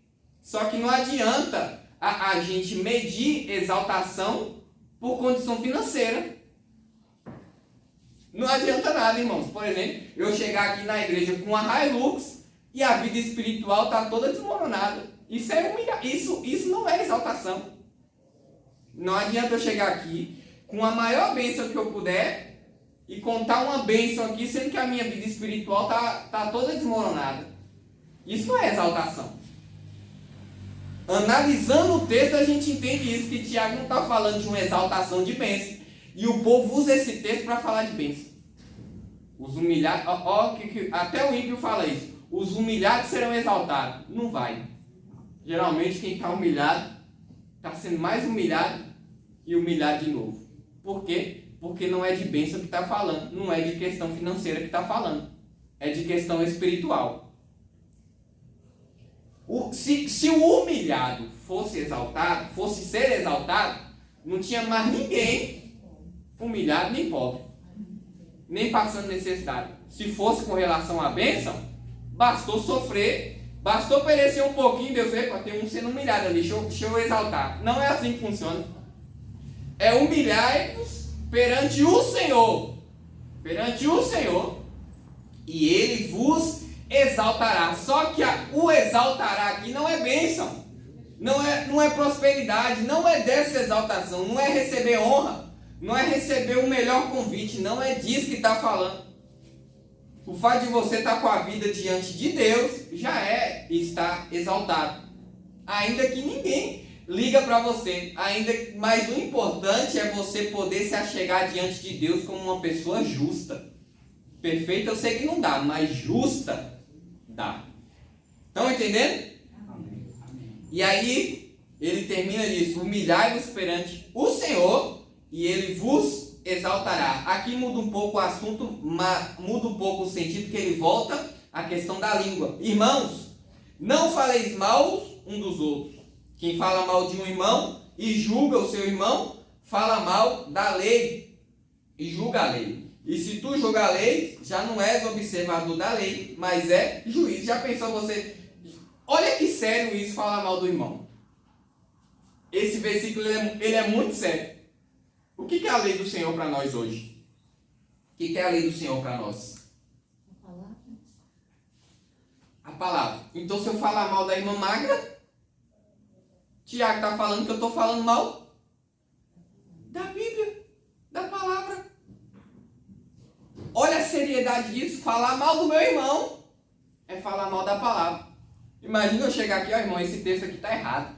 Só que não adianta a gente medir exaltação por condição financeira. Não adianta nada, irmãos. Por exemplo, eu chegar aqui na igreja com uma Hilux e a vida espiritual está toda desmoronada. Isso é humilhar. Isso não é exaltação. Não adianta eu chegar aqui com a maior bênção que eu puder e contar uma bênção aqui, sendo que a minha vida espiritual tá toda desmoronada. Isso não é exaltação. Analisando o texto, a gente entende isso, que Tiago não está falando de uma exaltação de bênção. E o povo usa esse texto para falar de bênção. Os humilhados, até o ímpio fala isso. Os humilhados serão exaltados. Não vai. Geralmente quem está humilhado está sendo mais humilhado e humilhado de novo. Por quê? Porque não é de bênção que está falando. Não é de questão financeira que está falando. É de questão espiritual. Se o humilhado fosse exaltado, fosse ser exaltado, não tinha mais ninguém humilhado nem pobre, nem passando necessidade. Se fosse com relação à bênção, bastou sofrer, bastou perecer um pouquinho, Deus vê, tem um sendo humilhado ali, deixa eu exaltar. Não é assim que funciona. É humilhar-vos perante o Senhor, e Ele vos exaltará. Só que o exaltará aqui não é bênção, não é prosperidade, não é dessa exaltação, não é receber honra, não é receber o melhor convite, não é disso que está falando. O fato de você estar com a vida diante de Deus já estar exaltado, ainda que ninguém liga para você, mas o importante é você poder se achegar diante de Deus como uma pessoa justa. Perfeita eu sei que não dá, mas justa dá. Estão entendendo? Amém. E aí ele termina isso: humilhai-vos perante o Senhor e Ele vos exaltará. Aqui muda um pouco o assunto, muda um pouco o sentido, que ele volta à questão da língua. Irmãos, não faleis mal um dos outros. Quem fala mal de um irmão e julga o seu irmão, fala mal da lei e julga a lei. E se tu julga a lei, já não és observador da lei, mas é juiz. Já pensou você? Olha que sério isso, falar mal do irmão. Esse versículo ele é muito sério. O que é a lei do Senhor para nós hoje? O que é a lei do Senhor para nós? A palavra. Então, se eu falar mal da irmã magra, Tiago está falando que eu estou falando mal da Bíblia, da palavra. Olha a seriedade disso. Falar mal do meu irmão é falar mal da palavra. Imagina eu chegar aqui, ó, irmão, esse texto aqui está errado.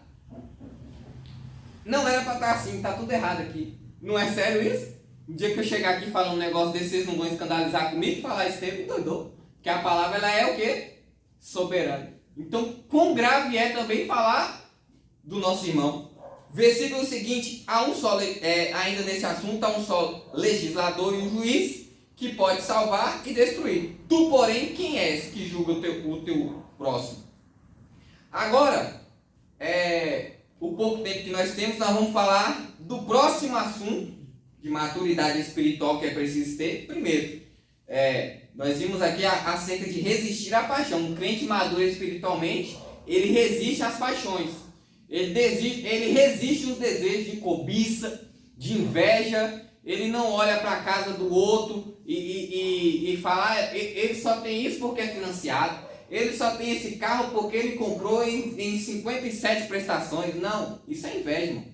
Não era para estar assim, está tudo errado aqui. Não é sério isso? O dia que eu chegar aqui e falar um negócio desse, vocês não vão escandalizar comigo e falar esse tempo doidou. Porque a palavra ela é o quê? Soberana. Então, quão grave é também falar do nosso irmão. Versículo seguinte: há um só, ainda nesse assunto, há um só legislador e um juiz que pode salvar e destruir. Tu, porém, quem és que julga o teu próximo? Agora, o pouco tempo que nós temos, nós vamos falar do próximo assunto de maturidade espiritual que é preciso ter. Primeiro, nós vimos aqui acerca de resistir à paixão. Um crente maduro espiritualmente, ele resiste às paixões. Ele resiste aos desejos de cobiça, de inveja. Ele não olha para a casa do outro e fala, ele só tem isso porque é financiado. Ele só tem esse carro porque ele comprou em 57 prestações. Não, isso é inveja, irmão.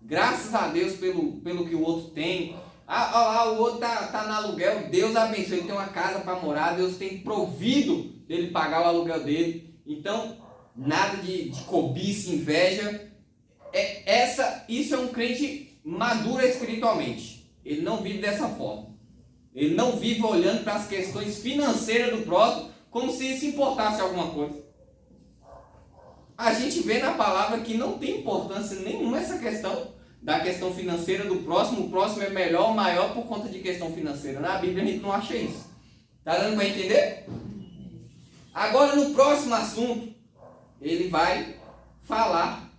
Graças a Deus pelo que o outro tem. O outro tá no aluguel. Deus abençoe, ele tem uma casa para morar. Deus tem provido dele pagar o aluguel dele. Então, nada de cobiça, inveja. Isso é um crente maduro espiritualmente. Ele não vive dessa forma. Ele não vive olhando para as questões financeiras do próximo como se isso importasse alguma coisa. A gente vê na palavra que não tem importância nenhuma essa questão da questão financeira do próximo. O próximo é melhor ou maior por conta de questão financeira. Na Bíblia a gente não acha isso. Tá dando para entender? Agora, no próximo assunto, ele vai falar,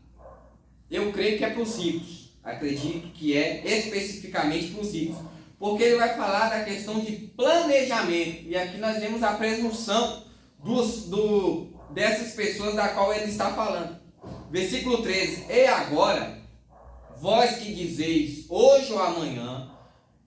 eu creio que é para os ricos, acredito que é especificamente para os ricos, porque ele vai falar da questão de planejamento, e aqui nós vemos a presunção dessas pessoas da qual ele está falando. Versículo 13, e agora, vós que dizeis, hoje ou amanhã,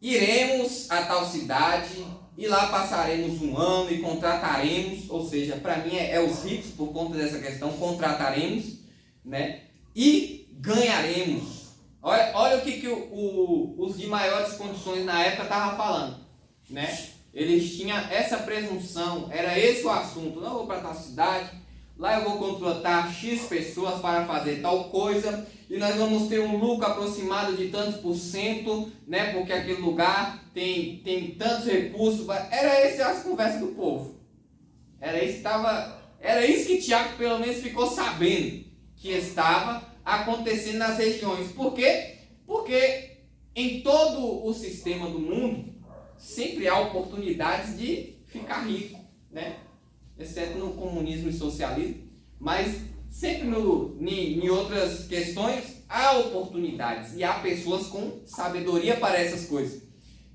iremos a tal cidade, e lá passaremos um ano e contrataremos, ou seja, para mim é os ricos, por conta dessa questão, contrataremos, né? E ganharemos. Olha o que os de maiores condições na época estavam falando, né? Eles tinham essa presunção, era esse o assunto, não vou para tal cidade, lá eu vou contratar X pessoas para fazer tal coisa, e nós vamos ter um lucro aproximado de tantos por cento, né? Porque aquele lugar tem tantos recursos. Era essa as conversas do povo. Era isso que Tiago pelo menos ficou sabendo que estava acontecendo nas regiões. Por quê? Porque em todo o sistema do mundo sempre há oportunidades de ficar rico, né? Exceto no comunismo e socialismo, mas sempre em outras questões há oportunidades e há pessoas com sabedoria para essas coisas.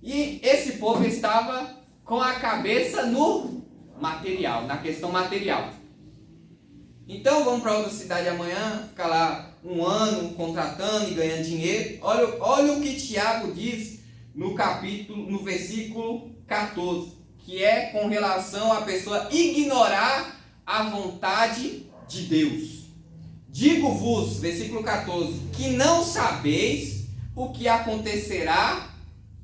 E esse povo estava com a cabeça no material, na questão material. Então vamos para outra cidade amanhã, ficar lá um ano contratando e ganhando dinheiro. Olha o que Tiago diz no versículo 14, que é com relação à pessoa ignorar a vontade de Deus. Digo-vos, versículo 14, que não sabeis o que acontecerá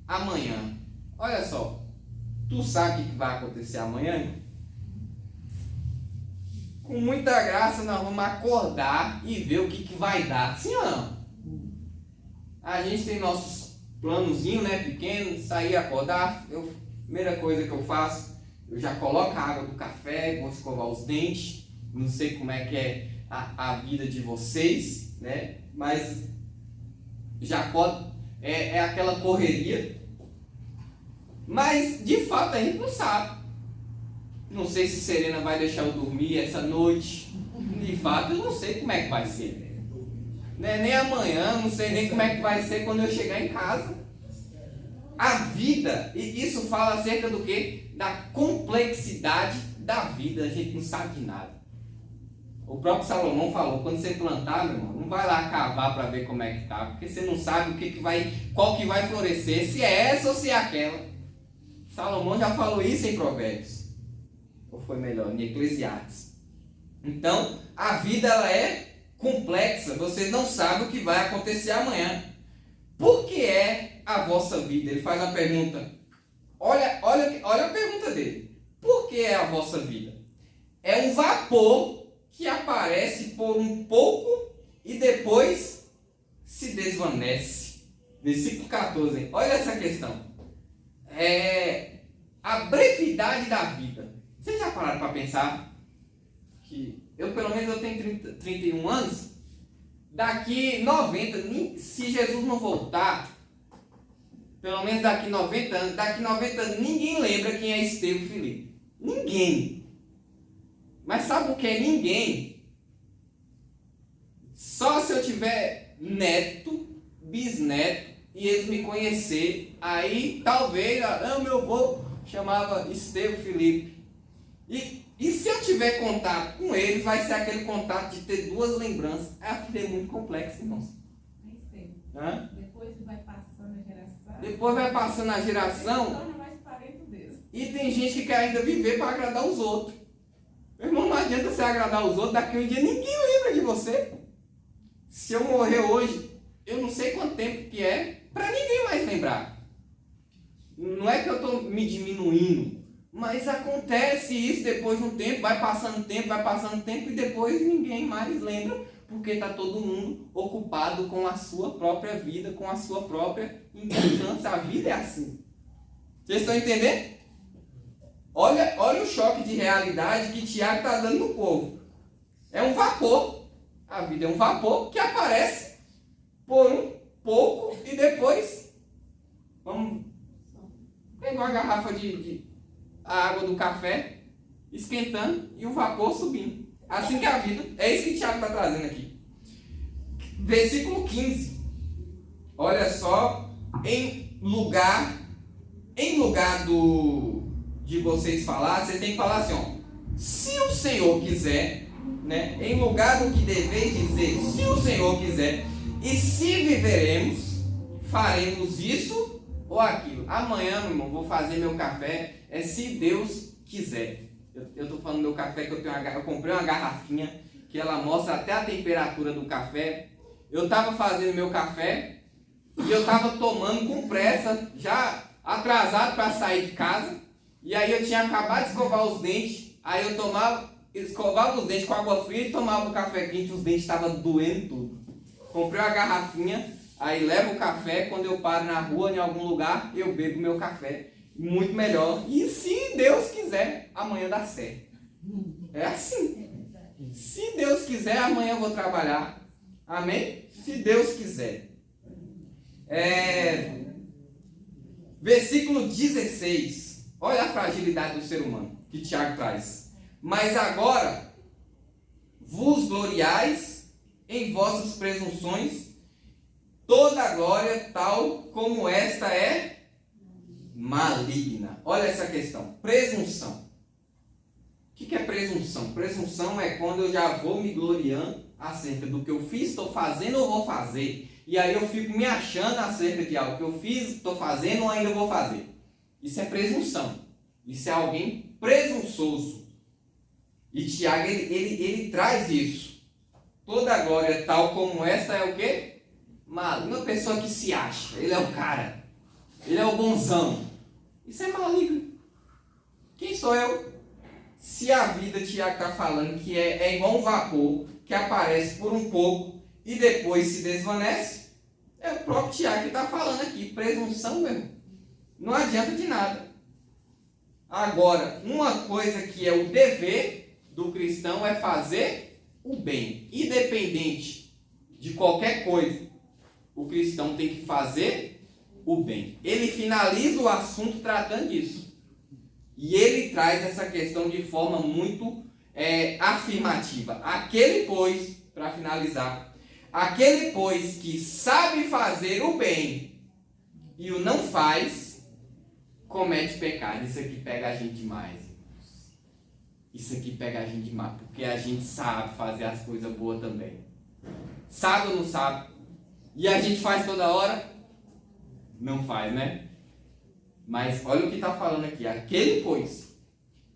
amanhã. Olha só, tu sabe o que vai acontecer amanhã? Com muita graça nós vamos acordar e ver o que vai dar. Sim ou não? A gente tem nossos planozinhos, né, pequenos, sair, acordar. Primeira coisa que eu faço, eu já coloco a água do café, vou escovar os dentes. Não sei como é que é a vida de vocês, né? Mas já acordo, é aquela correria. Mas de fato a gente não sabe. Não sei se Serena vai deixar eu dormir essa noite. De fato eu não sei como é que vai ser. Né? Nem amanhã, não sei nem como é que vai ser quando eu chegar em casa. A vida, e isso fala acerca do quê? Da complexidade da vida. A gente não sabe de nada. O próprio Salomão falou, quando você plantar, meu irmão, não vai lá cavar para ver como é que tá, porque você não sabe qual que vai florescer, se é essa ou se é aquela. Salomão já falou isso em Provérbios. Ou foi melhor, em Eclesiastes. Então, a vida ela é complexa, vocês não sabem o que vai acontecer amanhã. Por que é a vossa vida? Ele faz uma pergunta. Olha a pergunta dele. Por que é a vossa vida? É um vapor que aparece por um pouco e depois se desvanece. Versículo 14. Hein? Olha essa questão. A brevidade da vida. Vocês já pararam para pensar que pelo menos eu tenho 31 anos, daqui 90, se Jesus não voltar, pelo menos daqui 90 anos, ninguém lembra quem é Estevão Filipe. Ninguém. Mas sabe o que é ninguém? Só se eu tiver neto, bisneto, e eles me conhecer, aí talvez, meu avô chamava Estevão Filipe. E se eu tiver contato com eles, vai ser aquele contato de ter duas lembranças. A vida é muito complexa, irmãos. Hã? Depois vai passando a geração. Depois vai passando a geração. Torna mais parente desse. E tem gente que quer ainda viver para agradar os outros. Meu irmão, não adianta você agradar os outros, daqui um dia ninguém lembra de você. Se eu morrer hoje, eu não sei quanto tempo que é, para ninguém mais lembrar. Não é que eu estou me diminuindo, mas acontece isso depois de um tempo, vai passando tempo e depois ninguém mais lembra, porque está todo mundo ocupado com a sua própria vida, com a sua própria importância. A vida é assim. Vocês estão entendendo? Olha o choque de realidade que Tiago está dando no povo. É um vapor. A vida é um vapor que aparece por um pouco e depois vamos pegar a garrafa a água do café. esquentando e o vapor subindo. Assim que é a vida. É isso que Tiago está trazendo aqui. Versículo 15. Olha só, em lugar de vocês falar, vocês têm que falar assim, ó. Se o Senhor quiser, né? Em lugar do que deveis dizer, se o Senhor quiser, e se viveremos, faremos isso ou aquilo. Amanhã, meu irmão, vou fazer meu café, se Deus quiser. Eu estou falando do meu café que eu comprei uma garrafinha que ela mostra até a temperatura do café. Eu estava fazendo meu café e eu estava tomando com pressa, já atrasado para sair de casa. E aí eu tinha acabado de escovar os dentes, aí eu escovava os dentes com água fria e tomava o café quente, os dentes estavam doendo tudo. Comprei uma garrafinha, aí levo o café, quando eu paro na rua, em algum lugar, eu bebo meu café. Muito melhor. E se Deus quiser, amanhã dá certo. É assim. Se Deus quiser, amanhã eu vou trabalhar. Amém? Se Deus quiser. Versículo 16. Olha a fragilidade do ser humano que Tiago traz. Mas agora vos gloriais em vossas presunções, toda a glória tal como esta é maligna. Olha essa questão. Presunção. O que é presunção? Presunção é quando eu já vou me gloriando acerca do que eu fiz, estou fazendo ou vou fazer. E aí eu fico me achando acerca de algo que eu fiz, estou fazendo ou ainda vou fazer. Isso é presunção. Isso é alguém presunçoso. E Tiago, ele traz isso. Toda a glória tal como esta é o quê? Maligna. Uma pessoa que se acha. Ele é o cara. Ele é o bonzão. Isso é maligno. Quem sou eu? Se a vida, Tiago está falando que é igual um vapor que aparece por um pouco e depois se desvanece, é o próprio Tiago que está falando aqui. Presunção mesmo. Não adianta de nada. Agora, uma coisa que é o dever do cristão é fazer o bem. Independente de qualquer coisa, o cristão tem que fazer o bem. Ele finaliza o assunto tratando disso. E ele traz essa questão de forma muito afirmativa. Aquele, pois, para finalizar, aquele, pois, que sabe fazer o bem e o não faz, comete pecado. Isso aqui pega a gente demais. Isso aqui pega a gente demais, porque a gente sabe fazer as coisas boas também. Sabe ou não sabe? E a gente faz toda hora? Não faz, né? Mas olha o que está falando aqui. Aquele, pois,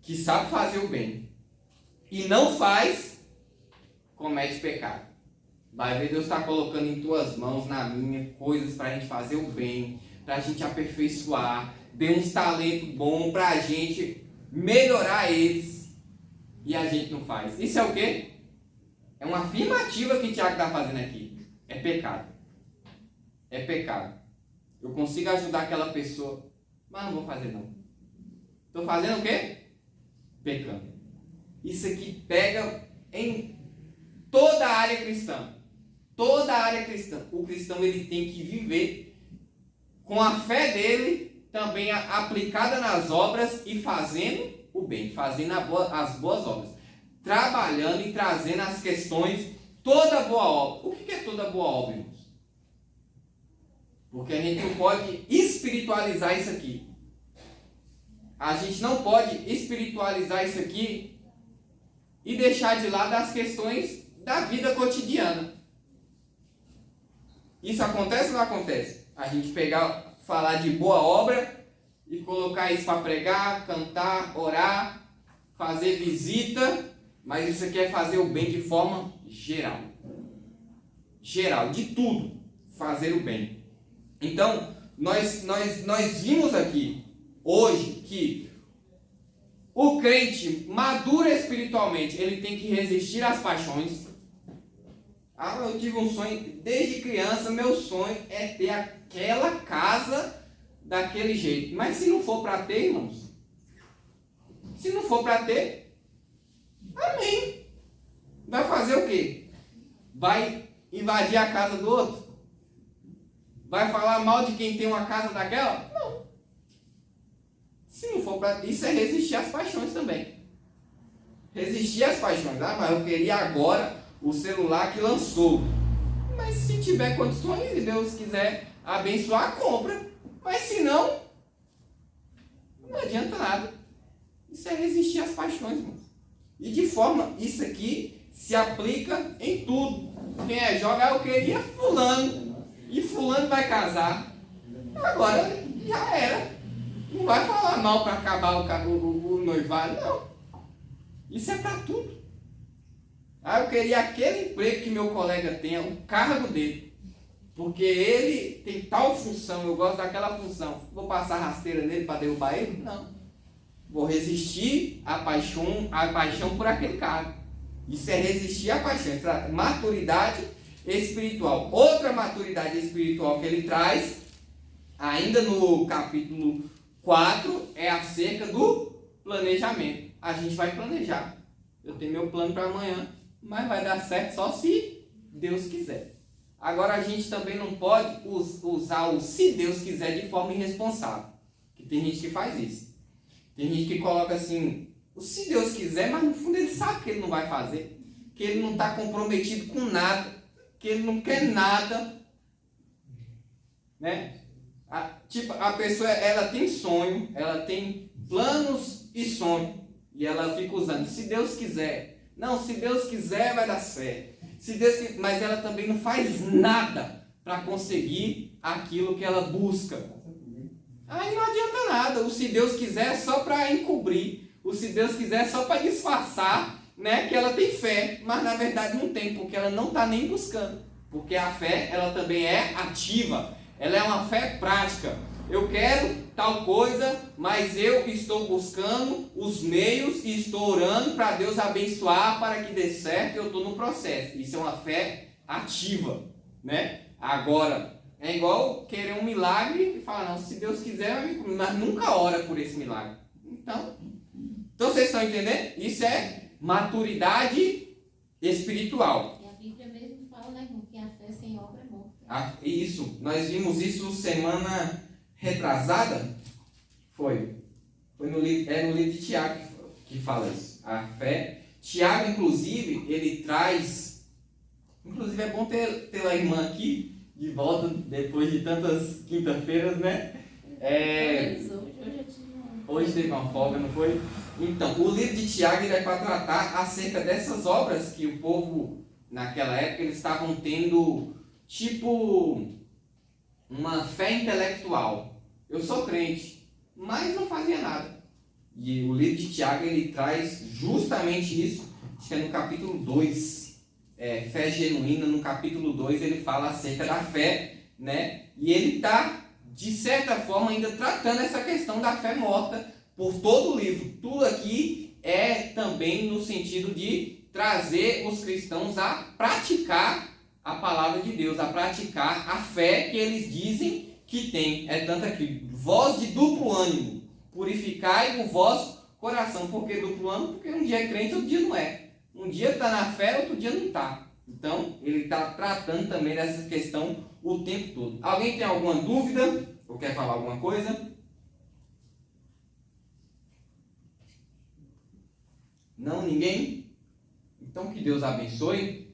que sabe fazer o bem e não faz, comete pecado. Vai ver, Deus está colocando em tuas mãos, na minha, coisas para a gente fazer o bem, para a gente aperfeiçoar, dê uns talentos bons para a gente melhorar eles, e a gente não faz. Isso é o quê? É uma afirmativa que o Tiago está fazendo aqui. É pecado. É pecado. Eu consigo ajudar aquela pessoa, mas não vou fazer não. Estou fazendo o quê? Pecando. Isso aqui pega em toda a área cristã. Toda a área cristã. O cristão ele tem que viver com a fé dele também aplicada nas obras e fazendo o bem, fazendo as boas obras. Trabalhando e trazendo as questões, toda boa obra. O que é toda boa obra, irmãos? Porque a gente não pode espiritualizar isso aqui. A gente não pode espiritualizar isso aqui e deixar de lado as questões da vida cotidiana. Isso acontece ou não acontece? A gente falar de boa obra e colocar isso para pregar, cantar, orar, fazer visita, mas isso aqui é fazer o bem de forma geral. Geral, de tudo, fazer o bem. Então, nós vimos aqui hoje que o crente maduro espiritualmente, ele tem que resistir às paixões. Eu tive um sonho, desde criança, meu sonho é ter aquela casa daquele jeito. Mas se não for para ter, irmãos, se não for para ter, amém. Vai fazer o quê? Vai invadir a casa do outro? Vai falar mal de quem tem uma casa daquela? Não. Se não for para... Isso é resistir às paixões também. Resistir às paixões. Ah, mas eu queria agora o celular que lançou. Mas se tiver condições e Deus quiser abençoar, compra. Mas se não, não adianta nada. Isso é resistir às paixões, irmão. E de forma, isso aqui se aplica em tudo. Quem é joga, eu queria fulano. E fulano vai casar. Agora já era. Não vai falar mal para acabar o noivado, não. Isso é para tudo. Ah, eu queria aquele emprego que meu colega tem, o cargo dele. Porque ele tem tal função, eu gosto daquela função. Vou passar rasteira nele para derrubar ele? Não. Vou resistir à paixão por aquele cara. Isso é resistir à paixão. Isso é maturidade espiritual. Outra maturidade espiritual que ele traz, ainda no capítulo 4, é acerca do planejamento. A gente vai planejar. Eu tenho meu plano para amanhã, mas vai dar certo só se Deus quiser. Agora a gente também não pode usar o se Deus quiser de forma irresponsável. Que tem gente que faz isso. Tem gente que coloca assim, o se Deus quiser, mas no fundo ele sabe que ele não vai fazer. Que ele não está comprometido com nada. Que ele não quer nada. Né? A pessoa, ela tem sonho, ela tem planos e sonho. E ela fica usando, se Deus quiser. Não, se Deus quiser vai dar certo. Mas ela também não faz nada para conseguir aquilo que ela busca. Aí não adianta nada. O se Deus quiser é só para encobrir. O se Deus quiser é só para disfarçar, né, que ela tem fé. Mas na verdade não tem, porque ela não está nem buscando. Porque a fé, ela também é ativa. Ela é uma fé prática. Eu quero tal coisa, mas eu estou buscando os meios e estou orando para Deus abençoar, para que dê certo, eu estou no processo. Isso é uma fé ativa, né? Agora, é igual querer um milagre e falar, não, se Deus quiser, mas nunca ora por esse milagre. Então vocês estão entendendo? Isso é maturidade espiritual. E a Bíblia mesmo fala, né, irmão, que a fé sem obra é morta. Isso, nós vimos isso semana retrasada. Foi no livro de Tiago que fala isso. A fé. Tiago, inclusive, ele traz. Inclusive é bom ter a irmã aqui de volta depois de tantas quinta-feiras, né? Hoje teve uma folga, não foi? Então, o livro de Tiago ele é para tratar acerca dessas obras que o povo, naquela época, eles estavam tendo, tipo, uma fé intelectual. Eu sou crente, mas não fazia nada. E o livro de Tiago, ele traz justamente isso, acho que é no capítulo 2, fé genuína, no capítulo 2 ele fala acerca da fé, né? E ele está, de certa forma, ainda tratando essa questão da fé morta por todo o livro. Tudo aqui é também no sentido de trazer os cristãos a praticar a palavra de Deus, a praticar a fé que eles dizem que tem. É tanto aqui, voz de duplo ânimo, purificai o vosso coração. Por que duplo ânimo? Porque um dia é crente, outro dia não é. Um dia está na fé, outro dia não está. Então, ele está tratando também dessa questão o tempo todo. Alguém tem alguma dúvida? Ou quer falar alguma coisa? Não? Ninguém? Então, que Deus abençoe.